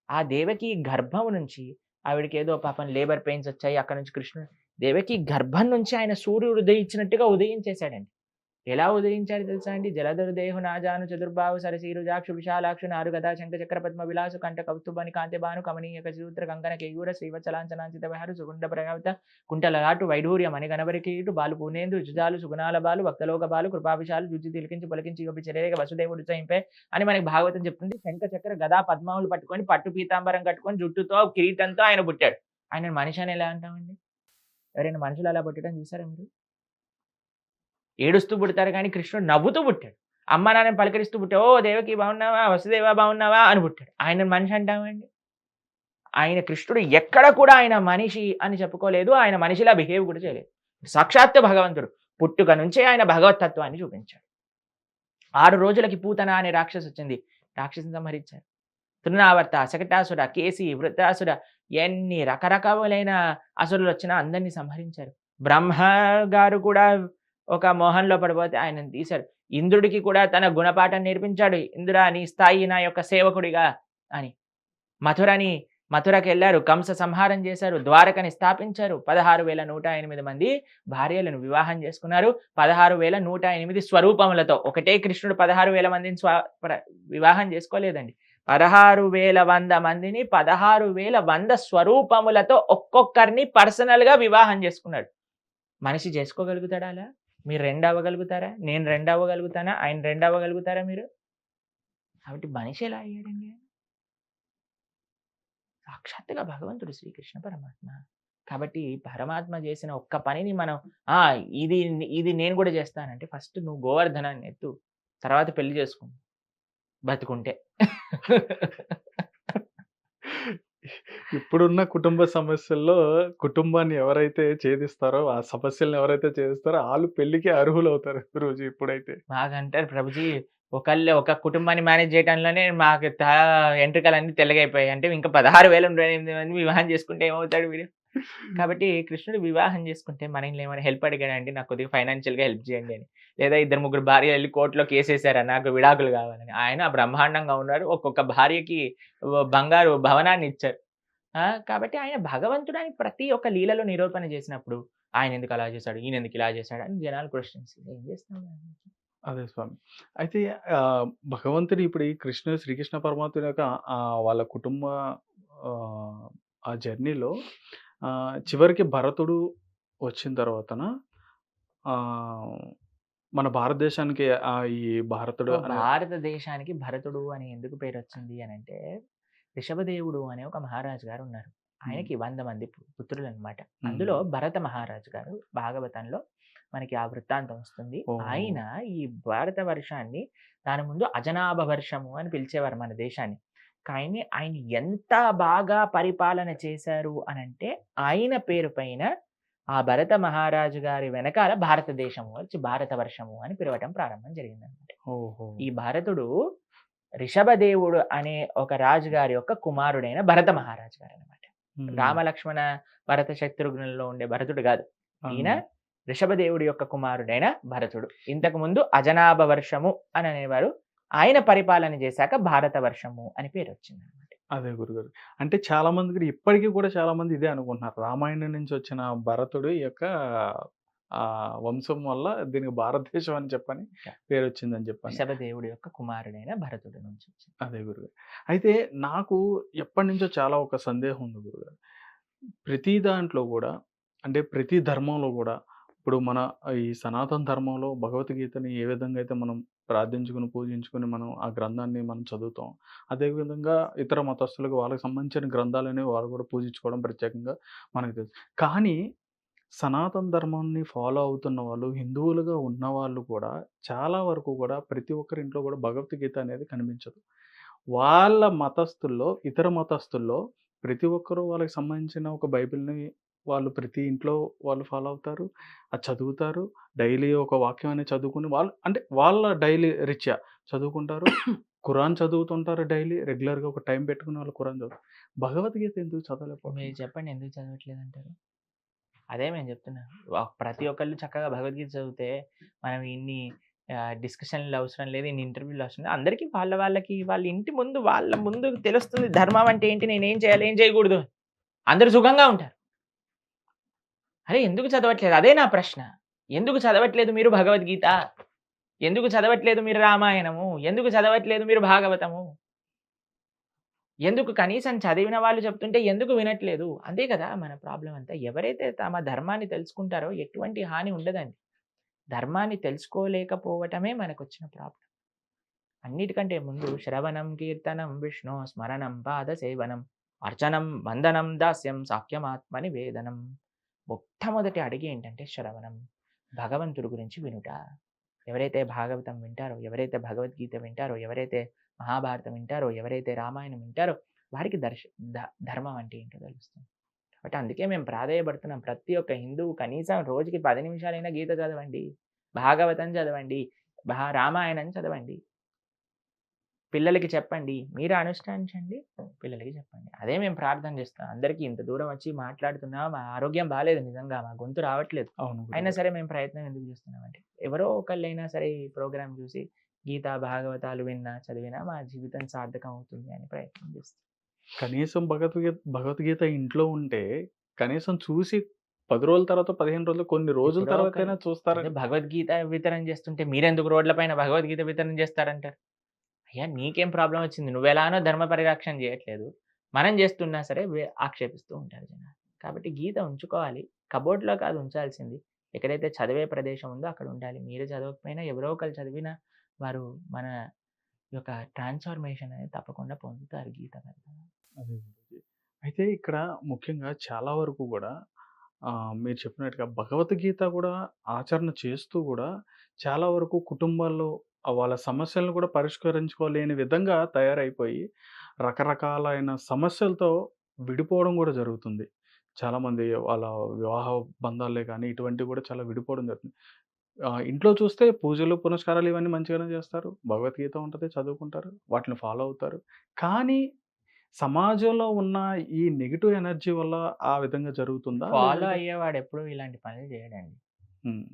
[SPEAKER 1] ఆ దేవకీ గర్భం నుంచి ఆవిడకి ఏదో పాపం లేబర్ పెయిన్స్ వచ్చాయి. అక్కడి నుంచి కృష్ణుడు దేవకీ గర్భం నుంచి ఆయన సూర్యుడు ఉదయించినట్టుగా ఉదయించేశాడండి. ఎలా ఉదయించాడు తెలుసా అండి? జలధరుదేహు నాజాను చతుర్బాహు సరసీరుజాక్షు విశాలాక్షు నారుగదా శంఖ చక్ర పద్మ విలాసు కంఠ కౌస్తుభని కాంతి భాను కమనీయ కశూత్ర కంకణ కేయూర శ్రీవత్సలాంఛనాంచిత విహారు సుగుండ ప్రగవత కుంటలలాటు వైఢూర్య మణి గణపరికీటు బాలు పూర్ణేందు రుజుజాలు సుగుణాల బాలు భక్తలోక బాలు కృపావిశాలు జుజ్జి తిలికించి పులకించి యోపి చర్యగా వసుదేవుడు చయింపే అని మనకి భాగవతం చెప్తుంది. శంఖ చక్ర గదా పద్మావులు పట్టుకొని పట్టు పీతాంబరం కట్టుకొని జుట్టుతో కిరీటంతో ఆయన పుట్టాడు. ఆయన మనిషి అని ఎలా అంటామండి? ఎవరైనా మనుషులు అలా పుట్టడం చూసారా మీరు? ఏడుస్తూ పుడతారు కానీ కృష్ణుడు నవ్వుతూ పుట్టాడు. అమ్మ నాన్నని పలకరిస్తూ పుట్టాడు. ఓ దేవకి బాగున్నావా? వసుదేవ బాగున్నావా? అని పుట్టాడు. ఆయనను మనిషి అంటామండి? ఆయన కృష్ణుడు ఎక్కడ కూడా ఆయన మనిషి అని చెప్పుకోలేదు. ఆయన మనిషిలా బిహేవ్ కూడా చేయలేదు. సాక్షాత్తు భగవంతుడు. పుట్టుక నుంచే ఆయన భగవత్తత్వాన్ని చూపించాడు. 6 రోజులకి పూతన అనే రాక్షసి వచ్చింది. రాక్షసిని సంహరించారు. తృణావర్త, శకటాసుర, కేసి, వృత్రాసుర ఎన్ని రకరకాలైన అసురులు వచ్చినా అందరినీ సంహరించారు. బ్రహ్మ గారు కూడా ఒక మోహంలో పడిపోతే ఆయనను తీశారు. ఇంద్రుడికి కూడా తన గుణపాఠం నేర్పించాడు. ఇంద్రా నీ స్థాయి నా యొక్క సేవకుడిగా అని. మథురకెళ్లారు. కంస సంహారం చేశారు. ద్వారకని స్థాపించారు. 16,108 మంది భార్యలను వివాహం చేసుకున్నారు. 16,108 స్వరూపములతో. ఒకటే కృష్ణుడు 16,000 మందిని వివాహం చేసుకోలేదండి. 16,100 మందిని 16,100 స్వరూపములతో ఒక్కొక్కరిని పర్సనల్‌గా వివాహం చేసుకున్నాడు. మనిషి చేసుకోగలుగుతాడా అలా? మీరు 2 అవ్వగలుగుతారా? నేను 2 అవ్వగలుగుతానా? ఆయన 2 అవ్వగలుగుతారా మీరు? కాబట్టి మనిషి ఎలా అయ్యాడండి? సాక్షాత్తుగా భగవంతుడు శ్రీకృష్ణ పరమాత్మ. కాబట్టి పరమాత్మ చేసిన ఒక్క పనిని మనం ఇది ఇది నేను కూడా చేస్తానంటే ఫస్ట్ నువ్వు గోవర్ధనాన్ని ఎత్తు. తర్వాత పెళ్లి చేసుకో బతుకుంటే.
[SPEAKER 2] ఇప్పుడున్న కుటుంబ సమస్యల్లో కుటుంబాన్ని ఎవరైతే ఛేదిస్తారో, ఆ సమస్యలను ఎవరైతే ఛేదిస్తారో ఆళ్ళు పెళ్ళికి అర్హులవుతారు గురూజీ ఇప్పుడైతే.
[SPEAKER 1] మాకంటారు ప్రభుజీ ఒక కుటుంబాన్ని మేనేజ్ చేయడంలోనే మాకు ఎంట్రుకలన్నీ తెల్లగైపోయాయి. అంటే ఇంకా 16,028 మంది వివాహం చేసుకుంటే ఏమవుతాడు వీడు? కాబట్టి కృష్ణుడు వివాహం చేసుకుంటే మనల్ని ఏమైనా హెల్ప్ అడిగాడండి, నాకు కొద్దిగా ఫైనాన్షియల్‌గా హెల్ప్ చేయండి అని. లేదా 2, 3 భార్యలు వెళ్లి కోర్టులో కేసేసారా నాకు విడాకులు కావాలని. ఆయన బ్రహ్మాండంగా ఉన్నారు. ఒక్కొక్క భార్యకి బంగారు భవనాన్ని ఇచ్చారు. కాబట్టి ఆయన భగవంతుడని ప్రతి ఒక్క లీలలో నిరూపణ చేసినప్పుడు ఆయన ఎందుకు అలా చేశాడు? ఈయన ఎందుకు ఇలా చేశాడు? అని జనాలు క్వెషన్స్ ఏం చేస్తాం?
[SPEAKER 2] అదే స్వామి. అయితే భగవంతుడు ఇప్పుడు ఈ శ్రీకృష్ణ పరమాత్ముని యొక్క వాళ్ళ కుటుంబ ఆ జర్నీలో చివరికి భరతుడు వచ్చిన తర్వాతన మన భారతదేశానికి ఈ
[SPEAKER 1] భారతదేశానికి భరతుడు అని ఎందుకు పేరు వచ్చింది అని అంటే, ఋషభదేవుడు అనే ఒక మహారాజు గారు ఉన్నారు. ఆయనకి 100 మంది పుత్రులు అనమాట. అందులో భరత మహారాజు గారు భాగవతంలో మనకి ఆ వృత్తాంతం వస్తుంది. ఆయన ఈ భారత వర్షాన్ని దాని ముందు అజనాభ వర్షము అని పిలిచేవారు మన దేశాన్ని. కానీ ఆయన ఎంత బాగా పరిపాలన చేశారు అనంటే ఆయన పేరు పైన ఆ భరత మహారాజు గారి వెనకాల భారతదేశము వచ్చి భారత వర్షము అని పిలవటం ప్రారంభం జరిగిందనమాట. ఈ భారతుడు ఋషభదేవుడు అనే ఒక రాజుగారి యొక్క కుమారుడైన భరత మహారాజు గారు అనమాట. రామలక్ష్మణ భరత శత్రుఘ్నుల్లో ఉండే భరతుడు కాదు. ఈయన ఋషభదేవుడి యొక్క కుమారుడైన భరతుడు. ఇంతకు ముందు అజనాభ వర్షము అని అనేవారు. ఆయన పరిపాలన చేశాక భారత వర్షము అని పేరు వచ్చింది అనమాట.
[SPEAKER 2] అదే గురుగారు. అంటే చాలా మంది ఇప్పటికీ కూడా చాలా మంది ఇదే అనుకుంటున్నారు. రామాయణం నుంచి వచ్చిన భరతుడు యొక్క వంశం వల్ల దీనికి భారతదేశం అని చెప్పని పేరు వచ్చిందని చెప్పని.
[SPEAKER 1] ఋషభదేవుడి యొక్క కుమారుడైన భరతుడి నుంచి వచ్చింది.
[SPEAKER 2] అదే గురుగారు. అయితే నాకు ఎప్పటి నుంచో చాలా ఒక సందేహం ఉంది గురుగారు. ప్రతి దాంట్లో కూడా అంటే ప్రతి ధర్మంలో కూడా ఇప్పుడు మన ఈ సనాతన ధర్మంలో భగవద్గీతని ఏ విధంగా అయితే మనం ప్రార్థించుకుని, పూజించుకుని మనం ఆ గ్రంథాన్ని మనం చదువుతాం. అదేవిధంగా ఇతర మతస్థులకు వాళ్ళకి సంబంధించిన గ్రంథాలనేవి వాళ్ళు కూడా పూజించుకోవడం ప్రత్యేకంగా మనకు తెలుసు. కానీ సనాతన ధర్మాన్ని ఫాలో అవుతున్న వాళ్ళు, హిందువులుగా ఉన్నవాళ్ళు కూడా చాలా వరకు కూడా ప్రతి ఒక్కరి ఇంట్లో కూడా భగవద్గీత అనేది కనిపించదు. వాళ్ళ మతస్థుల్లో, ఇతర మతస్థుల్లో ప్రతి ఒక్కరు వాళ్ళకి సంబంధించిన ఒక బైబిల్‌ని వాళ్ళు ప్రతి ఇంట్లో వాళ్ళు ఫాలో అవుతారు. అది చదువుతారు. డైలీ ఒక వాక్యం అనేది చదువుకుని వాళ్ళు అంటే వాళ్ళ డైలీ రీత్యా చదువుకుంటారు. ఖురాన్ చదువుతుంటారు డైలీ. రెగ్యులర్‌గా ఒక టైం పెట్టుకుని వాళ్ళు ఖురాన్ చదువుతారు. భగవద్గీత ఎందుకు చదవలేకపోతున్నారు?
[SPEAKER 1] మీరు చెప్పండి ఎందుకు చదవట్లేదంటారు? అదే మేము చెప్తున్నా. ప్రతి ఒక్కళ్ళు చక్కగా భగవద్గీత చదివితే మనం ఇన్ని డిస్కషన్‌లు అవసరం లేదు. ఇన్ని ఇంటర్వ్యూలు అవసరం లేదు. అందరికీ వాళ్ళ ఇంటి ముందు వాళ్ళ ముందు తెలుస్తుంది ధర్మం అంటే ఏంటి? నేనేం చేయాలి? ఏం చేయకూడదు? అందరూ సుఖంగా ఉంటారు. అరే ఎందుకు చదవట్లేదు? అదే నా ప్రశ్న. ఎందుకు చదవట్లేదు మీరు భగవద్గీత? ఎందుకు చదవట్లేదు మీరు రామాయణము? ఎందుకు చదవట్లేదు మీరు భాగవతము? ఎందుకు కనీసం చదివిన వాళ్ళు చెప్తుంటే ఎందుకు వినట్లేదు? అంతే కదా మన ప్రాబ్లమ్ అంతా. ఎవరైతే తమ ధర్మాన్ని తెలుసుకుంటారో ఎటువంటి హాని ఉండదండి. ధర్మాన్ని తెలుసుకోలేకపోవటమే మనకొచ్చిన ప్రాబ్లం. అన్నిటికంటే ముందు శ్రవణం, కీర్తనం, విష్ణు స్మరణం, పాద సేవనం, అర్చనం, వందనం, దాస్యం, సాఖ్యమాత్మ నివేదనం. మొట్టమొదటి అడిగి ఏంటంటే శ్రవణం, భగవంతుడి గురించి వినుట. ఎవరైతే భాగవతం వింటారో, ఎవరైతే భగవద్గీత వింటారో, ఎవరైతే మహాభారతం వింటారో, ఎవరైతే రామాయణం వింటారో వారికి ధర్మం అంటే ఏంటో తెలుస్తుంది. కాబట్టి అందుకే మేము ప్రాధేయపడుతున్నాం. ప్రతి ఒక్క హిందువు కనీసం రోజుకి 10 నిమిషాలైనా గీత చదవండి, భాగవతం చదవండి, రామాయణం చదవండి. పిల్లలకి చెప్పండి. మీరు అనుష్ఠానించండి. పిల్లలకి చెప్పండి. అదే మేము ప్రార్థన చేస్తాం. అందరికీ ఇంత దూరం వచ్చి మాట్లాడుతున్నా మా ఆరోగ్యం బాలేదు నిజంగా. మా గొంతు రావట్లేదు.
[SPEAKER 2] అవును
[SPEAKER 1] అయినా
[SPEAKER 2] గురుగారు.
[SPEAKER 1] సరే మేము ప్రయత్నం ఎందుకు చేస్తున్నామంటే, ఎవరో ఒకళ్ళైనా సరే ఈ ప్రోగ్రామ్ చూసి గీతా, భాగవతాలు విన్నా, చదివినా మా జీవితం సార్థకం అవుతుంది అని ప్రయత్నం చేస్తాం.
[SPEAKER 2] కనీసం భగవద్గీత ఇంట్లో ఉంటే కనీసం చూసి 10 రోజుల తర్వాత, 15 రోజులు కొన్ని రోజుల
[SPEAKER 1] ఎప్పుడో
[SPEAKER 2] తర్వాతైనా
[SPEAKER 1] ఒకళ్ళు అదే
[SPEAKER 2] చూస్తారని.
[SPEAKER 1] భగవద్గీత వితరణ చేస్తుంటే మీరెందుకు రోడ్ల పైన భగవద్గీత వితరణ చేస్తారంటారు? అయ్యా! నీకేం ప్రాబ్లమ్ వచ్చింది? నువ్వెలానో ధర్మ పరిరక్షణ చేయట్లేదు. మనం చేస్తున్నా సరే ఆక్షేపిస్తూ ఉంటారు జనాలు. కాబట్టి గీత ఉంచుకోవాలి. కబోర్డ్‌లో కాదు ఉంచాల్సింది. ఎక్కడైతే చదివే ప్రదేశం ఉందో అక్కడ ఉండాలి. మీరు చదవకపోయినా ఎవరో ఒకళ్ళు చదివినా వారు మన యొక్క ట్రాన్స్‌ఫర్మేషన్ అనేది తప్పకుండా పొందుతారు గీత వల్ల.
[SPEAKER 2] అదే గురూజీ. అయితే ఇక్కడ ముఖ్యంగా చాలా వరకు గూడా మీరు చెప్పినట్టుగా భగవద్గీత గూడా ఆచరణ చేస్తూ గూడా చాలా వరకు కుటుంబాల్లో వాళ్ళ సమస్యలను కూడా పరిష్కరించుకోలేని విధంగా తయారైపోయి, రకరకాలైన సమస్యలతో విడిపోవడం గూడా జరుగుతుంది. చాలామంది వాళ్ళ వివాహ బంధాలే గానీ, ఇటువంటివి గూడా చాలా విడిపోవడం జరుగుతుంది. ఇంట్లో చూస్తే పూజలు, పునస్కారాలు ఇవన్నీ మంచిగానే చేస్తారు. భగవద్గీత ఉంటది, చదువుకుంటారు. వాటిని ఫాలో అవుతారు. కానీ సమాజంలో ఉన్న ఈ నెగెటివ్ ఎనర్జీ వల్ల ఆ విధంగా జరుగుతుందా?
[SPEAKER 1] ఫాలో
[SPEAKER 2] లేదంటే
[SPEAKER 1] అయ్యేవాడు ఎప్పుడూ ఇలాంటి పనులు చేయడండి.
[SPEAKER 2] హ్మ్.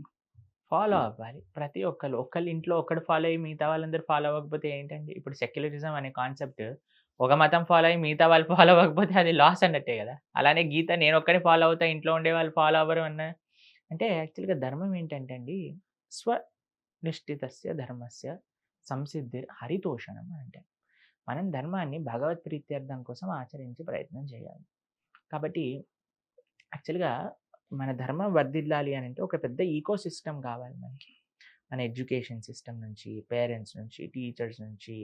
[SPEAKER 1] ఫాలో అవ్వాలి. ప్రతి ఒక్కళ్ళు. ఒక్కళ్ళ ఇంట్లో ఒక్కడు ఫాలో అయ్యి మిగతా వాళ్ళందరూ ఫాలో అవ్వకపోతే ఏంటండి? ఇప్పుడు సెక్యులరిజం అనే కాన్సెప్ట్ ఒక మతం ఫాలో అయ్యి మిగతా వాళ్ళు ఫాలో అవ్వకపోతే అది లాస్ అన్నట్టే గదా! అలానే గీత నేనొక్కడినే ఫాలో అవుతా, ఇంట్లో ఉండేవాళ్ళు ఫాలో అవ్వరు అంటే యాక్చువల్‌గా ధర్మం ఏంటంటే అండి, స్వనిష్ఠితస్య ధర్మస్య సంసిద్ధిర్ హరితోషణం అంటే. మనం ధర్మాన్ని భగవత్ ప్రీత్యర్థం కోసం ఆచరించే ప్రయత్నం చేయాలి. కాబట్టి యాక్చువల్‌గా మన ధర్మం వర్ధిల్లాలి అనంటే ఒక పెద్ద ఈకో సిస్టమ్ కావాలి మనకి. మన ఎడ్యుకేషన్ సిస్టమ్ నుంచి, పేరెంట్స్ నుంచి, టీచర్స్ నుంచి,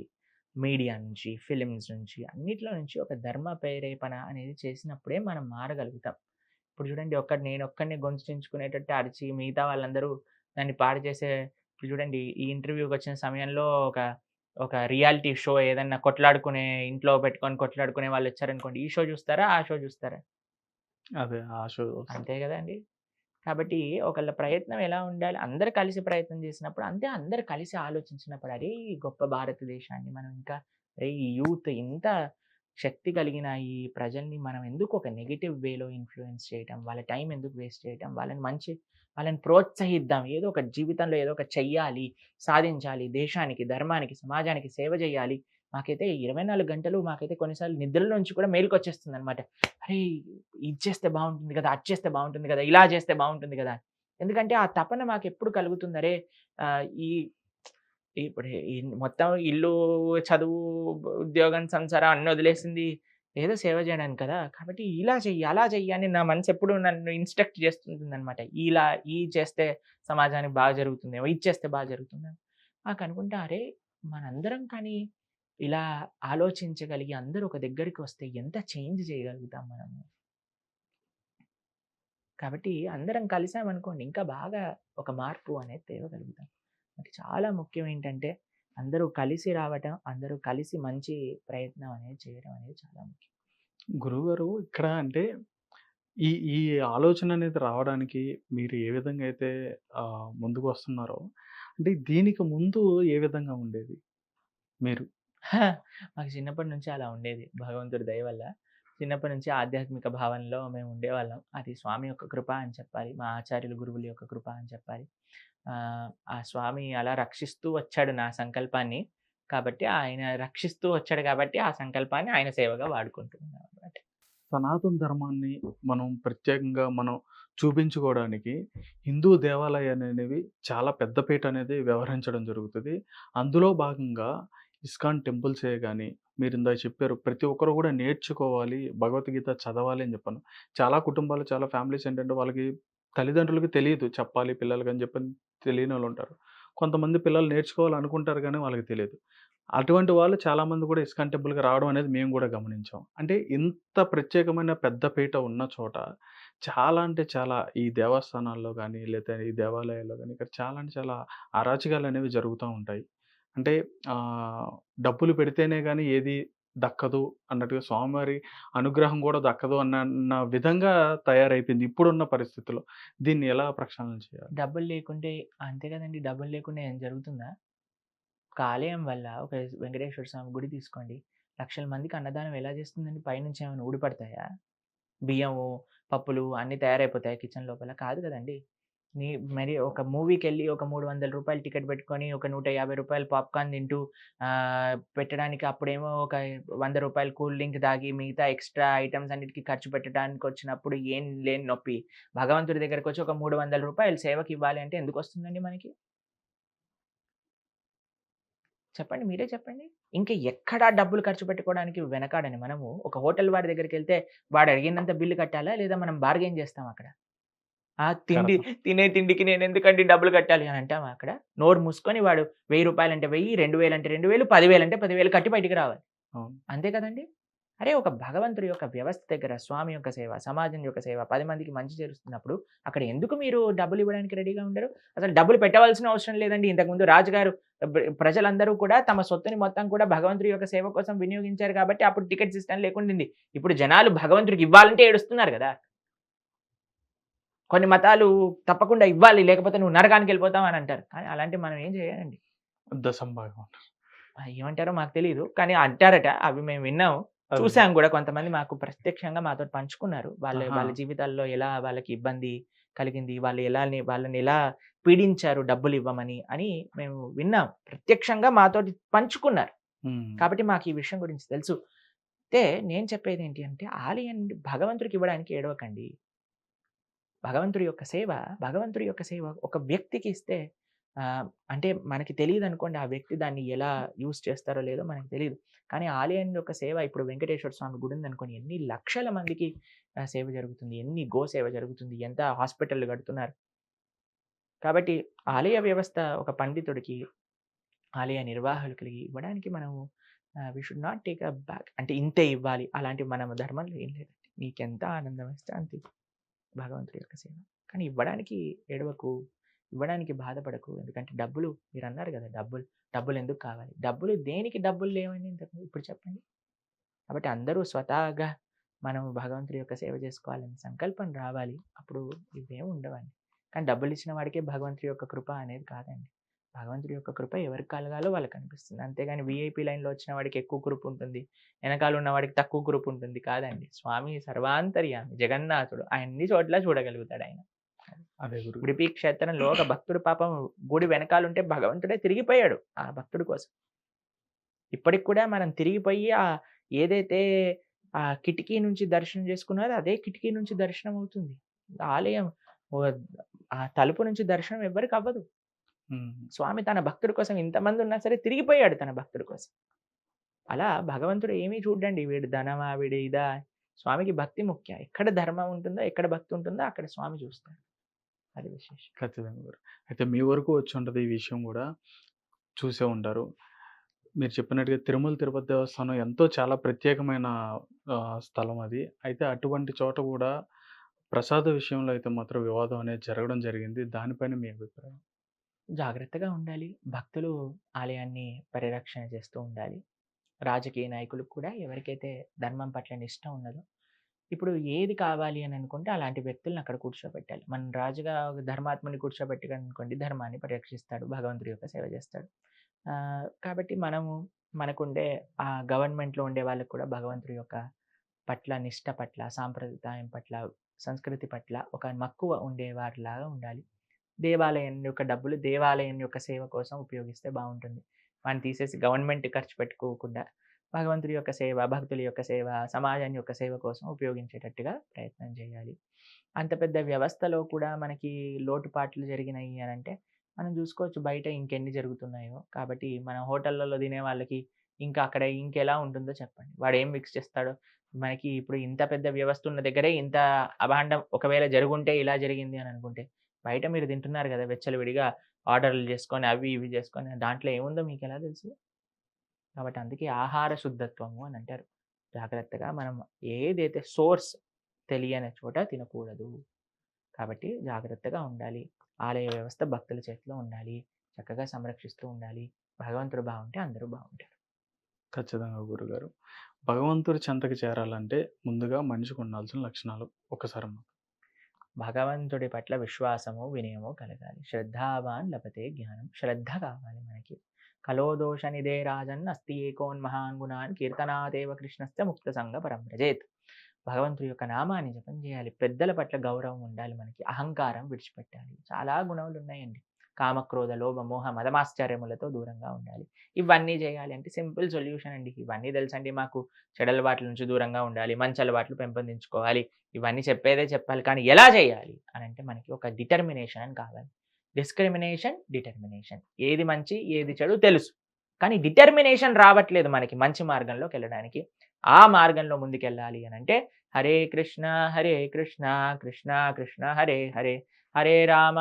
[SPEAKER 1] మీడియా నుంచి, ఫిల్మ్స్ నుంచి అన్నిట్లో నుంచి ఒక ధర్మ ప్రేరేపణ అనేది చేసినప్పుడే మనం మారగలుగుతాం. ఇప్పుడు చూడండి నేనొక్కడినే గొంతు చించుకునేటట్టు అరిచి మిగతా వాళ్ళందరూ దాన్ని పాడు చేసే ఇప్పుడు చూడండి ఈ ఇంటర్వ్యూకొచ్చిన సమయంలో ఒక ఒక రియాలిటీ షో ఏదన్నా కొట్లాడుకునే ఇంట్లో పెట్టుకొని కొట్లాడుకునే వాళ్ళొచ్చారనుకోండి. ఈ షో చూస్తారా? ఆ షో చూస్తారా?
[SPEAKER 2] అదే ఆ షో
[SPEAKER 1] అంతే గదండీ! కాబట్టి ఒకళ్ళ ప్రయత్నం ఎలా ఉండాలి? అందరూ కలిసి ప్రయత్నం చేసినప్పుడు, అంతే అందరూ కలిసి ఆలోచించినప్పుడు, అరే! ఈ గొప్ప భారతదేశాన్ని మనం ఇంకా ఈ యూత్ ఇంత శక్తి కలిగిన ఈ ప్రజల్ని మనం ఎందుకు ఒక నెగెటివ్ వేలో ఇన్‌ఫ్లూయెన్స్ చేయటం? వాళ్ళ టైం ఎందుకు వేస్ట్ చేయటం? వాళ్ళని ప్రోత్సహిద్దాం. ఏదో ఒక జీవితంలో ఏదో ఒకటి చెయ్యాలి, సాధించాలి, దేశానికి, ధర్మానికి, సమాజానికి సేవ చేయాలి. మాకైతే 24 గంటలు మాకైతే కొన్నిసార్లు నిద్రలో నుంచి కూడా మేలుకొచ్చేస్తుందనమాట. అరే! ఇది చేస్తే బావుంటుంది గదా! అది చేస్తే బావుంటుంది గదా! ఇలా చేస్తే బావుంటుంది గదా! ఎందుకంటే ఆ తపన మాకెప్పుడు కలుగుతుంది. అరే! ఆహ్, ఈ ఇప్పుడు మొత్తం ఇల్లు, చదువు, ఉద్యోగం, సంసారం అన్నీ వదిలేసింది ఏదో సేవ చేయడానికి కదా! కాబట్టి ఇలా చెయ్యి, అలా చెయ్యి అని నా మనసు ఎప్పుడు నన్ను ఇన్‌స్ట్రక్ట్ చేస్తుంటుందనమాట. ఇది చేస్తే సమాజానికి బాగా జరుగుతుందేమో, ఇది చేస్తే బాగా జరుగుతుందేమో. నాకనుకుంటా అరే! మనందరం కానీ ఇలా ఆలోచించగలిగి అందరూ ఒక దగ్గరికి వస్తే ఎంత చేంజ్ చేయగలుగుతాం మనము. కాబట్టి అందరం కలిసామనుకోండి ఇంకా బాగా ఒక మార్పు అనేది తేవగలుగుతాం. మరి చాలా ముఖ్యం ఏంటంటే అందరూ కలిసి రావటం, అందరూ కలిసి మంచి ప్రయత్నం అనేది చేయడం అనేది చాలా ముఖ్యం.
[SPEAKER 2] గురువుగారు ఇక్కడ అంటే ఈ ఈ ఆలోచన అనేది రావడానికి మీరు ఏ విధంగా అయితే ముందుకు వస్తున్నారో, అంటే దీనికి ముందు ఏ విధంగా ఉండేది మీరు?
[SPEAKER 1] మాకు చిన్నప్పటి నుంచి అలా ఉండేది. భగవంతుడి దయ వల్ల. చిన్నప్పటి నుంచి ఆధ్యాత్మిక భావనలో మేము ఉండేవాళ్ళం. అది స్వామి యొక్క కృప అని చెప్పాలి. మా ఆచార్యులు, గురువుల యొక్క కృప అని చెప్పాలి. ఆ స్వామి అలా రక్షిస్తూ వచ్చాడు నా సంకల్పాన్ని. కాబట్టి ఆయన రక్షిస్తూ వచ్చాడు కాబట్టి ఆ సంకల్పాన్ని ఆయన సేవగా వాడుకుంటున్నాం అన్నమాట.
[SPEAKER 2] సనాతన ధర్మాన్ని మనం ప్రత్యేకంగా మనం చూపించుకోవడానికి హిందూ దేవాలయాలనేవి చాలా పెద్ద పీట అనేది వ్యవహరించడం జరుగుతది. అందులో భాగంగా ఇస్కాన్ టెంపుల్సే గాని, మీరిందాక చెప్పారు ప్రతి ఒక్కరు కూడా నేర్చుకోవాలి, భగవద్గీత చదవాలి అని చెప్పాను. చాలా కుటుంబాలు, చాలా ఫ్యామిలీస్ ఏంటంటే వాళ్ళకి తల్లిదండ్రులకి తెలీదు చెప్పాలి పిల్లలకి అని చెప్పని తెలియనోళ్ళుంటారు. కొంతమంది పిల్లలు నేర్చుకోవాలనుకుంటారు గానీ వాళ్ళకి తెలీదు. అటువంటి వాళ్ళు చాలామంది కూడా ఇస్కాన్ టెంపుల్‌కి రావడం అనేది మేము గూడా గమనించాం. అంటే ఇంత ప్రత్యేకమైన పెద్ద పీట ఉన్న చోట చాలా అంటే చాలా ఈ దేవస్థానాల్లో గాని, లేతే ఈ దేవాలయాల్లో గాని ఇక్కడ చాలా అంటే చాలా అరాచకాలనేవి జరుగుతా ఉంటాయి. అంటే ఆహ్, డబ్బులు పెడితేనే గాని ఏది దక్కదు అన్నట్టుగా స్వామివారి అనుగ్రహం గూడా దక్కదు అన్న విధంగా తయారైపోయింది ఇప్పుడున్న పరిస్థితిలో. దీన్ని ఎలా ప్రక్షాళన చేయాలి?
[SPEAKER 1] డబ్బులు లేకుంటే అంతే కదండీ! డబ్బులు లేకుండా ఏం జరుగుతుందా? ఒక ఆలయం వల్ల ఒక వెంకటేశ్వర స్వామి గుడి తీసుకోండి. లక్షల మందికి అన్నదానం ఎలా చేస్తుందండి? పైనుంచి ఏమైనా ఊడిపడతాయా? బియ్యము, పప్పులు అన్నీ తయారైపోతాయా కిచెన్ లోపల? కాదు కదండీ! నీ మరి ఒక మూవీకెళ్ళి ఒక రూ. 300 టికెట్ పెట్టుకొని, ఒక రూ. 150 పాప్‌కార్న్ తింటూ పెట్టడానికి అప్పుడేమో ఒక రూ. 100 కూల్ డ్రింక్ తాగి, మిగతా ఎక్స్‌ట్రా ఐటెమ్స్ అన్నిటికి ఖర్చు పెట్టడానికొచ్చినప్పుడు ఏం లేని నొప్పి, భగవంతుడి దగ్గరకొచ్చి ఒక రూ. 300 సేవకివ్వాలి అంటే ఎందుకొస్తుందండి మనకి? చెప్పండి. మీరే చెప్పండి. ఇంక ఎక్కడా డబ్బులు ఖర్చు పెట్టుకోవడానికి వెనకాడని మనము, ఒక హోటల్ వాడి దగ్గరికెళ్తే వాడు అడిగినంత బిల్లు కట్టాలా? లేదా మనం బార్గెయిన్ చేస్తామా అక్కడ? ఆ!
[SPEAKER 2] కడతాం.
[SPEAKER 1] తినే తిండికి నేనెందుకండి డబ్బులు కట్టాలి అని అంటామా అక్కడ? నోరు మూసుకొని వాడు రూ. 1000 అంటే 1000, 2000 అంటే 2000, 10,000 అంటే 10,000 కట్టి బయటికి రావాలి.
[SPEAKER 2] అవును.
[SPEAKER 1] అంతే కదండీ! అరే! ఒక భగవంతుడి యొక్క వ్యవస్థ దగ్గర స్వామి యొక్క సేవ, సమాజం యొక్క సేవ, 10 మందికి మంచి చేస్తున్నప్పుడు అక్కడ ఎందుకు మీరు డబ్బులివ్వడానికి రెడీగా ఉండరు? అసలు డబ్బులు పెట్టవలసిన అవసరం లేదండి. ఇంతకుముందు రాజుగారు ప్రజలందరూ కూడా తమ సొత్తుని మొత్తం కూడా భగవంతుడి యొక్క సేవ కోసం వినియోగించారు కాబట్టి అప్పుడు టికెట్ సిస్టమ్ లేకుండింది. ఇప్పుడు జనాలు భగవంతుడికి ఇవ్వాలంటే ఏడుస్తున్నారు గదా! కొన్ని మతాలు తప్పకుండా ఇవ్వాలి. లేకపోతే నువ్వు నరకానికెళ్ళిపోతావు అని అంటారు. కానీ అలాంటివి మనం ఏం చేయాలండి.
[SPEAKER 2] దశంభాగం.
[SPEAKER 1] ఏమంటారో మాకు తెలీదు. కానీ అంటారట. అవి మేము విన్నాము.
[SPEAKER 2] అదే.
[SPEAKER 1] చూసాం గూడా కొంతమంది మాకు ప్రత్యక్షంగా మాతోటి పంచుకున్నారు. వాళ్ళ
[SPEAKER 2] ఆహా!
[SPEAKER 1] వాళ్ళ జీవితాల్లో ఎలా వాళ్ళకి ఇబ్బంది కలిగింది. వాళ్ళు వాళ్ళని ఎలా పీడించారు డబ్బులివ్వమని అని మేము విన్నాం. ప్రత్యక్షంగా మాతోటి పంచుకున్నారు.
[SPEAKER 2] హ్మ్.
[SPEAKER 1] కాబట్టి మాకు ఈ విషయం గురించి తెలుసు. అయితే నేను చెప్పేదేంటి అంటే ఆలయం భగవంతుడికి ఇవ్వడానికి ఏడవకండి. భగవంతుడి యొక్క సేవ ఒక వ్యక్తికి ఇస్తే అంటే మనకి తెలీదనుకోండి ఆ వ్యక్తి దాన్ని ఎలా యూజ్ చేస్తారో లేదో మనకు తెలీదు. కానీ ఆలయం యొక్క సేవ ఇప్పుడు వెంకటేశ్వర స్వామి గుడి ఉందనుకోండి ఎన్ని లక్షల మందికి సేవ జరుగుతుంది. ఎన్ని సేవ జరుగుతుంది. ఎంత హాస్పిటల్‌లు కడుతున్నారు. కాబట్టి ఆలయ వ్యవస్థ ఒక పండితుడికి, ఆలయ నిర్వాహకులకి ఇవ్వడానికి మనము we should not take back అంటే ఇంతే ఇవ్వాలి. అలాంటి మన ధర్మంలో ఏం లేదండి. నీకెంత ఆనందం ఇస్తే అంత ఇవ్వు. భగవంతుడి యొక్క సేవ. కానీ ఇవ్వడానికి ఏడవకు. ఇవ్వడానికి బాధపడకు. ఎందుకంటే డబ్బులు మీరన్నారు గదా! డబ్బులెందుకు కావాలి? దేనికి డబ్బులు లేవండి ఇంతకు ఇప్పుడు చెప్పండి. కాబట్టి అందరూ స్వతహాగా మనం భగవంతుడి యొక్క సేవ చేసుకోవాలని సంకల్పం రావాలి. అప్పుడు ఇవేమి ఉండవండి. కానీ డబ్బులిచ్చిన వాడికే భగవంతుడి యొక్క కృప అనేది కాదండి. భగవంతుడి యొక్క కృప ఎవరికి కలగాలో వాళ్ళకి కనిపిస్తుంది. అంతేగాని వీఐపీ లైన్‌లో వచ్చిన వాడికి ఎక్కువ కృప ఉంటుంది. ఎనకాల ఉన్న వాడికి తక్కువ కృప ఉంటుంది కాదండి. స్వామి సర్వాంతర్యామి, జగన్నాథుడు. అన్ని చోట్ల చూడగలుగుతాడాయన.
[SPEAKER 2] అదే గురు.
[SPEAKER 1] ఉడిపి క్షేత్రంలో ఒక భక్తుడు పాపం గుడి వెనకాలుంటే భగవంతుడే తిరిగిపోయాడు ఆ భక్తుడి కోసం. ఇప్పటికి కూడా మనం తిరిగిపోయి ఏదైతే ఆ కిటికీ నుంచి దర్శనం చేసుకున్నారో అదే కిటికీ నుంచి దర్శనం అవుతుంది. ఆలయం ఓ ఆ తలుపు నుంచి దర్శనం ఎవ్వరికి అవ్వదు.
[SPEAKER 2] హ్మ్.
[SPEAKER 1] స్వామి తన భక్తుడి కోసం ఇంతమంది ఉన్నా సరే తిరిగిపోయాడు తన భక్తుడి కోసం. అలా భగవంతుడు ఏమీ చూడండి. వీడు ధనమా, వీడు ఇదా, స్వామికి భక్తి ముఖ్యం. ఎక్కడ ధర్మం ఉంటుందో, ఎక్కడ భక్తి ఉంటుందో అక్కడ స్వామి చూస్తాడు. అది విశేషం.
[SPEAKER 2] ఖచ్చితంగా గురు. అయితే మీ వరకు వచ్చుంటది ఈ విషయం గూడా. చూసే ఉంటారు. మీరు చెప్పినట్టుగా తిరుమల తిరుపతి దేవస్థానం ఎంతో చాలా ప్రత్యేకమైన స్థలం అది. అయితే అటువంటి చోట గూడా ప్రసాద విషయంలో అయితే మాత్రం వివాదం అనేది జరగడం జరిగింది. దానిపైన మీ అభిప్రాయం?
[SPEAKER 1] జాగ్రత్తగా ఉండాలి. భక్తులు ఆలయాన్ని పరిరక్షణ చేస్తూ ఉండాలి. రాజకీయ నాయకులకు కూడా ఎవరికైతే ధర్మం పట్ల నిష్ట ఉన్నదో, ఇప్పుడు ఏది కావాలి అని అనుకుంటే అలాంటి వ్యక్తుల్ని అక్కడ కూర్చోబెట్టాలి. మనం రాజుగా ఒక ధర్మాత్ముడిని కూర్చోబెట్టామనుకోండి ధర్మాన్ని పరిరక్షిస్తాడు. భగవంతుడి యొక్క సేవ చేస్తాడు. కాబట్టి మనము మనకుండే గవర్నమెంట్‌లో ఉండే వాళ్ళకి కూడా భగవంతుడి యొక్క పట్ల, నిష్ట పట్ల, సాంప్రదాయం పట్ల, సంస్కృతి పట్ల ఒక మక్కువ ఉండేవారిలాగా ఉండాలి. దేవాలయం యొక్క డబ్బులు దేవాలయం యొక్క సేవ కోసం ఉపయోగిస్తే బావుంటుంది. వాటిని తీసేసి గవర్నమెంట్ ఖర్చు పెట్టుకోకుండా భగవంతుడి యొక్క సేవ, భక్తుల యొక్క సేవ, సమాజం యొక్క సేవ కోసం ఉపయోగించేటట్టుగా ప్రయత్నం చేయాలి. అంత పెద్ద వ్యవస్థలో కూడా మనకి లోటుపాట్లు జరిగినాయి అనంటే, మనం చూసుకోవచ్చు బయట ఇంకెన్ని జరుగుతున్నాయో. కాబట్టి మన హోటళ్ళలో తినే వాళ్ళకి ఇంకా అక్కడ ఇంకెలా ఉంటుందో చెప్పండి. వాడేం మిక్స్ చేస్తాడో మనకి ఇప్పుడు ఇంత పెద్ద వ్యవస్థ ఉన్న దగ్గరే ఇంత అభాండం ఒకవేళ జరుగుంటే ఇలా జరిగింది అని అనుకుంటే, బయట మీరు తింటున్నారు గదా! విచ్చలవిడిగా ఆర్డర్‌లు చేసుకొని అవి ఇవి చేసుకొని దాంట్లో ఏముందో మీకెలా తెలుసు? కాబట్టి అందుకే ఆహార శుద్ధత్వము అని అంటారు. జాగ్రత్తగా మనం ఏదైతే సోర్స్ తెలియని చోట తినకూడదు. కాబట్టి జాగ్రత్తగా ఉండాలి. ఆలయ వ్యవస్థ భక్తుల చేతిలో ఉండాలి. చక్కగా సంరక్షిస్తూ ఉండాలి. భగవంతుడు బావుంటే అందరూ బావుంటారు.
[SPEAKER 2] ఖచ్చితంగా గురుగారు. భగవంతుడి చెంతకి చేరాలంటే ముందుగా మనిషికి ఉండాల్సిన లక్షణాలు ఒక్కసారి
[SPEAKER 1] భగవంతుడి పట్ల విశ్వాసము, వినయము కలగాలి. శ్రద్ధావాన్ లభతే జ్ఞానం. శ్రద్ధ కావాలి మనకి. కలో దోష నిదే రాజన్ అస్తి ఏకోన్మహాన్ గుణాన్ కీర్తనాదేవ కృష్ణస్య ముక్త సంగ పరంభ్రజేత్. భగవంతుడి యొక్క నామాన్ని జపం చేయాలి. పెద్దల పట్ల గౌరవం ఉండాలి మనకి. అహంకారం విడిచిపెట్టాలి. చాలా గుణాలు ఉన్నాయండి. కామక్రోధ లోభ మోహ మదమాశ్చర్యములతో దూరంగా ఉండాలి. ఇవన్నీ చేయాలి అంటే సింపుల్ సొల్యూషన్ అండి. ఇవన్నీ తెలుసండి మాకు. చెడలవాట్ల నుంచి దూరంగా ఉండాలి. మంచి అలవాట్లు పెంపొందించుకోవాలి. ఇవన్నీ చెప్పేదే చెప్పాలి. కానీ ఎలా చేయాలి అని అంటే మనకి ఒక డిటర్మినేషన్ అని కావాలి. Discrimination, determination. ఏది మంచి ఏది చెడు తెలుసు. కానీ డిటర్మినేషన్ రావట్లేదు మనకి మంచి మార్గంలోకి వెళ్ళడానికి. ఆ మార్గంలో ముందుకెళ్ళాలి అని అంటే హరే కృష్ణ కృష్ణ కృష్ణ హరే హరే, హరే రామ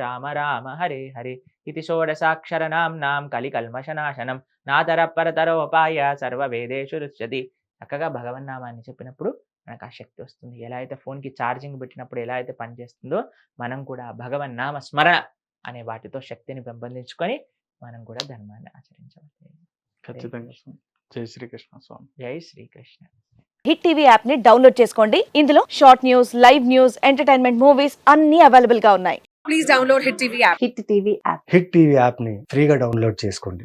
[SPEAKER 1] రామ రామ హరే హరే. ఇది షోడశాక్షర నాం కలికల్మషనాశనం నాతర పరతరోపాయ సర్వ వేదేషు రుచ్యతి. చక్కగా భగవన్నామాన్ని చెప్పినప్పుడు మనకు ఆ శక్తి వస్తుంది. ఎలా అయితే ఫోన్కి ఛార్జింగ్ పెట్టినప్పుడు ఎలా అయితే పనిచేస్తుందో మనం కూడా భగవన్నామ స్మరణ అనే వాటితో శక్తిని పెంపొందించుకొని మనం కూడా ధర్మాన్ని ఆచరించవచ్చు.
[SPEAKER 2] ఖచ్చితంగా స్వామి. జై శ్రీకృష్ణ స్వామి.
[SPEAKER 1] జై శ్రీకృష్ణ.
[SPEAKER 3] హిట్ టీవీ యాప్ ని డౌన్లోడ్ చేసుకోండి. ఇందులో short news, live news, entertainment movies అన్ని అవైలబుల్ గా ఉన్నాయి.
[SPEAKER 4] Please download Hit TV app.
[SPEAKER 3] Hit TV app.
[SPEAKER 5] Hit TV యాప్ని ఫ్రీగా డౌన్లోడ్ చేసుకోండి.